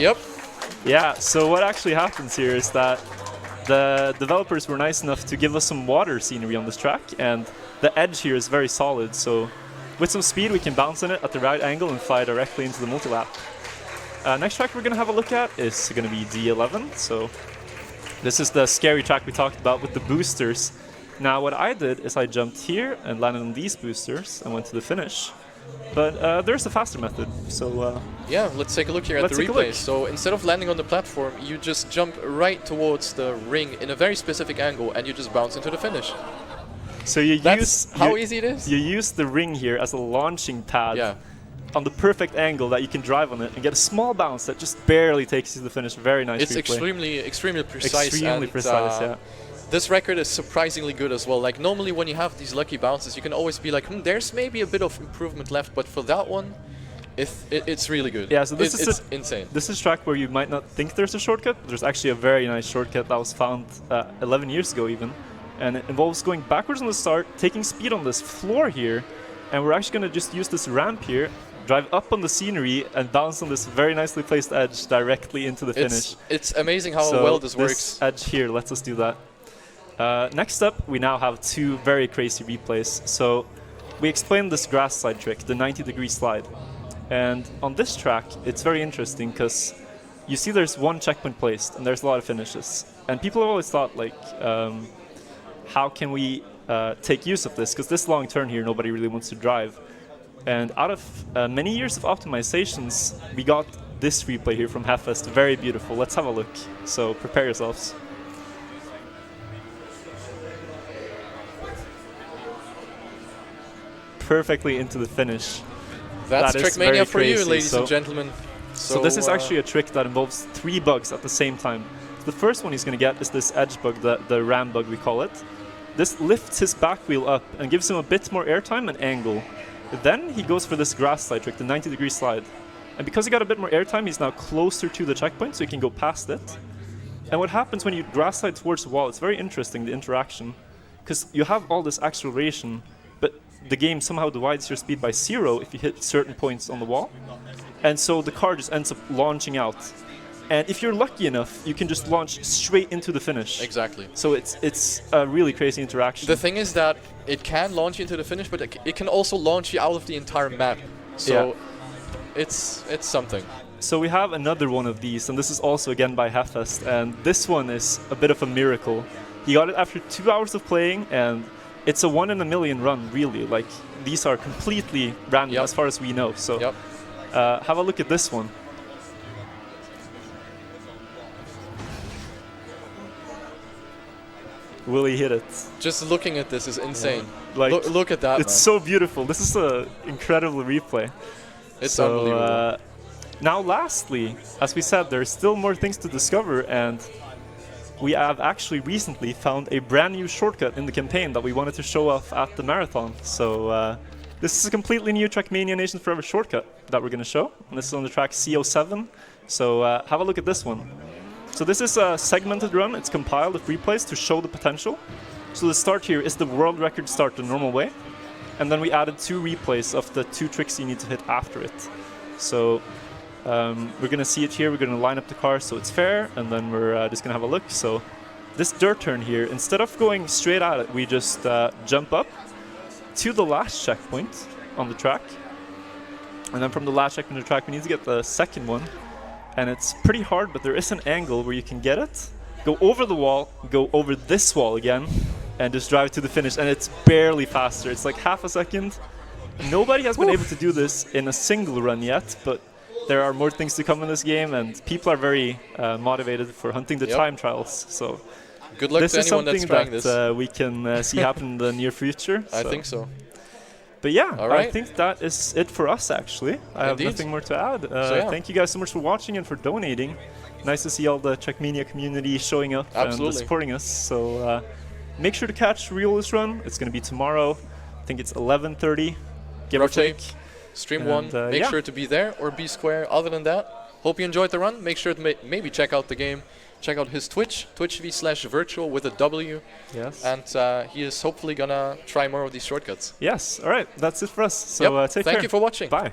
Yep. Yeah, so what actually happens here is that the developers were nice enough to give us some water scenery on this track, and the edge here is very solid, so with some speed we can bounce in it at the right angle and fly directly into the multi-lap. Next track we're going to have a look at is going to be D11, so this is the scary track we talked about with the boosters. Now what I did is I jumped here and landed on these boosters and went to the finish. But there's a faster method, so... yeah, let's take a look here at the replay. So instead of landing on the platform, you just jump right towards the ring in a very specific angle and you just bounce into the finish. So you That's how easy it is? You use the ring here as a launching pad on the perfect angle that you can drive on it and get a small bounce that just barely takes you to the finish. Very nice It's replay. extremely precise. Extremely precise, yeah. This record is surprisingly good as well. Like normally when you have these lucky bounces, you can always be like, there's maybe a bit of improvement left, but for that one, it's really good. Yeah, so this is insane. This is a track where you might not think there's a shortcut. There's actually a very nice shortcut that was found 11 years ago even. And it involves going backwards on the start, taking speed on this floor here, and we're actually going to just use this ramp here, drive up on the scenery, and bounce on this very nicely placed edge directly into the finish. It's amazing how well this works. This edge here lets us do that. Next up, we now have two very crazy replays. So we explained this grass slide trick, the 90-degree slide. And on this track, it's very interesting because you see there's one checkpoint placed and there's a lot of finishes. And people have always thought, like, how can we take use of this? Because this long turn here, nobody really wants to drive. And out of many years of optimizations, we got this replay here from Heffest. Very beautiful. Let's have a look. So prepare yourselves. Perfectly into the finish. That's Trackmania for you, ladies and gentlemen. So this is actually a trick that involves 3 bugs at the same time. The first one he's going to get is this edge bug, the ram bug we call it. This lifts his back wheel up and gives him a bit more airtime and angle. Then he goes for this grass slide trick, the 90-degree slide. And because he got a bit more airtime, he's now closer to the checkpoint, so he can go past it. And what happens when you grass slide towards the wall, it's very interesting, the interaction. Because you have all this acceleration, but the game somehow divides your speed by 0 if you hit certain points on the wall. And so the car just ends up launching out. And if you're lucky enough, you can just launch straight into the finish. Exactly. So it's a really crazy interaction. The thing is that it can launch you into the finish, but it can also launch you out of the entire map. So it's something. So we have another one of these, and this is also again by Heffest, and this one is a bit of a miracle. He got it after 2 hours of playing, and it's a 1 in a million run, really. Like, these are completely random as far as we know. So have a look at this one. Will he hit it? Just looking at this is insane. Like, look at that. It's so beautiful. This is an incredible replay. It's unbelievable. Now, lastly, as we said, there's still more things to discover, and we have actually recently found a brand new shortcut in the campaign that we wanted to show off at the marathon. So this is a completely new Trackmania Naitons Forever shortcut that we're going to show. And this is on the track C07. So have a look at this one. So this is a segmented run. It's compiled with replays to show the potential. So the start here is the world record start the normal way. And then we added 2 replays of the 2 tricks you need to hit after it. So we're going to see it here. We're going to line up the car so it's fair. And then we're just going to have a look. So this dirt turn here, instead of going straight at it, we just jump up to the last checkpoint on the track. And then from the last checkpoint on the track, we need to get the second one. And it's pretty hard, but there is an angle where you can get it, go over the wall, go over this wall again, and just drive to the finish. And it's barely faster. It's like half a second. Nobody has been able to do this in a single run yet, but there are more things to come in this game, and people are very motivated for hunting the time trials. So good luck to anyone that's trying this. This is something that we can see happen in the near future. I think so. But yeah, I think that is it for us, actually. I have nothing more to add. Thank you guys so much for watching and for donating. Nice to see all the Trackmania community showing up and supporting us. So make sure to catch Realist Run. It's going to be tomorrow. I think it's 11:30. Give or take. Stream 1. Make sure to be there or be square. Other than that, hope you enjoyed the run. Make sure to maybe check out the game. Check out his Twitch, twitch.tv/Wirtual with a W. Yes. And he is hopefully going to try more of these shortcuts. Yes. All right. That's it for us. So take care. Thank you for watching. Bye.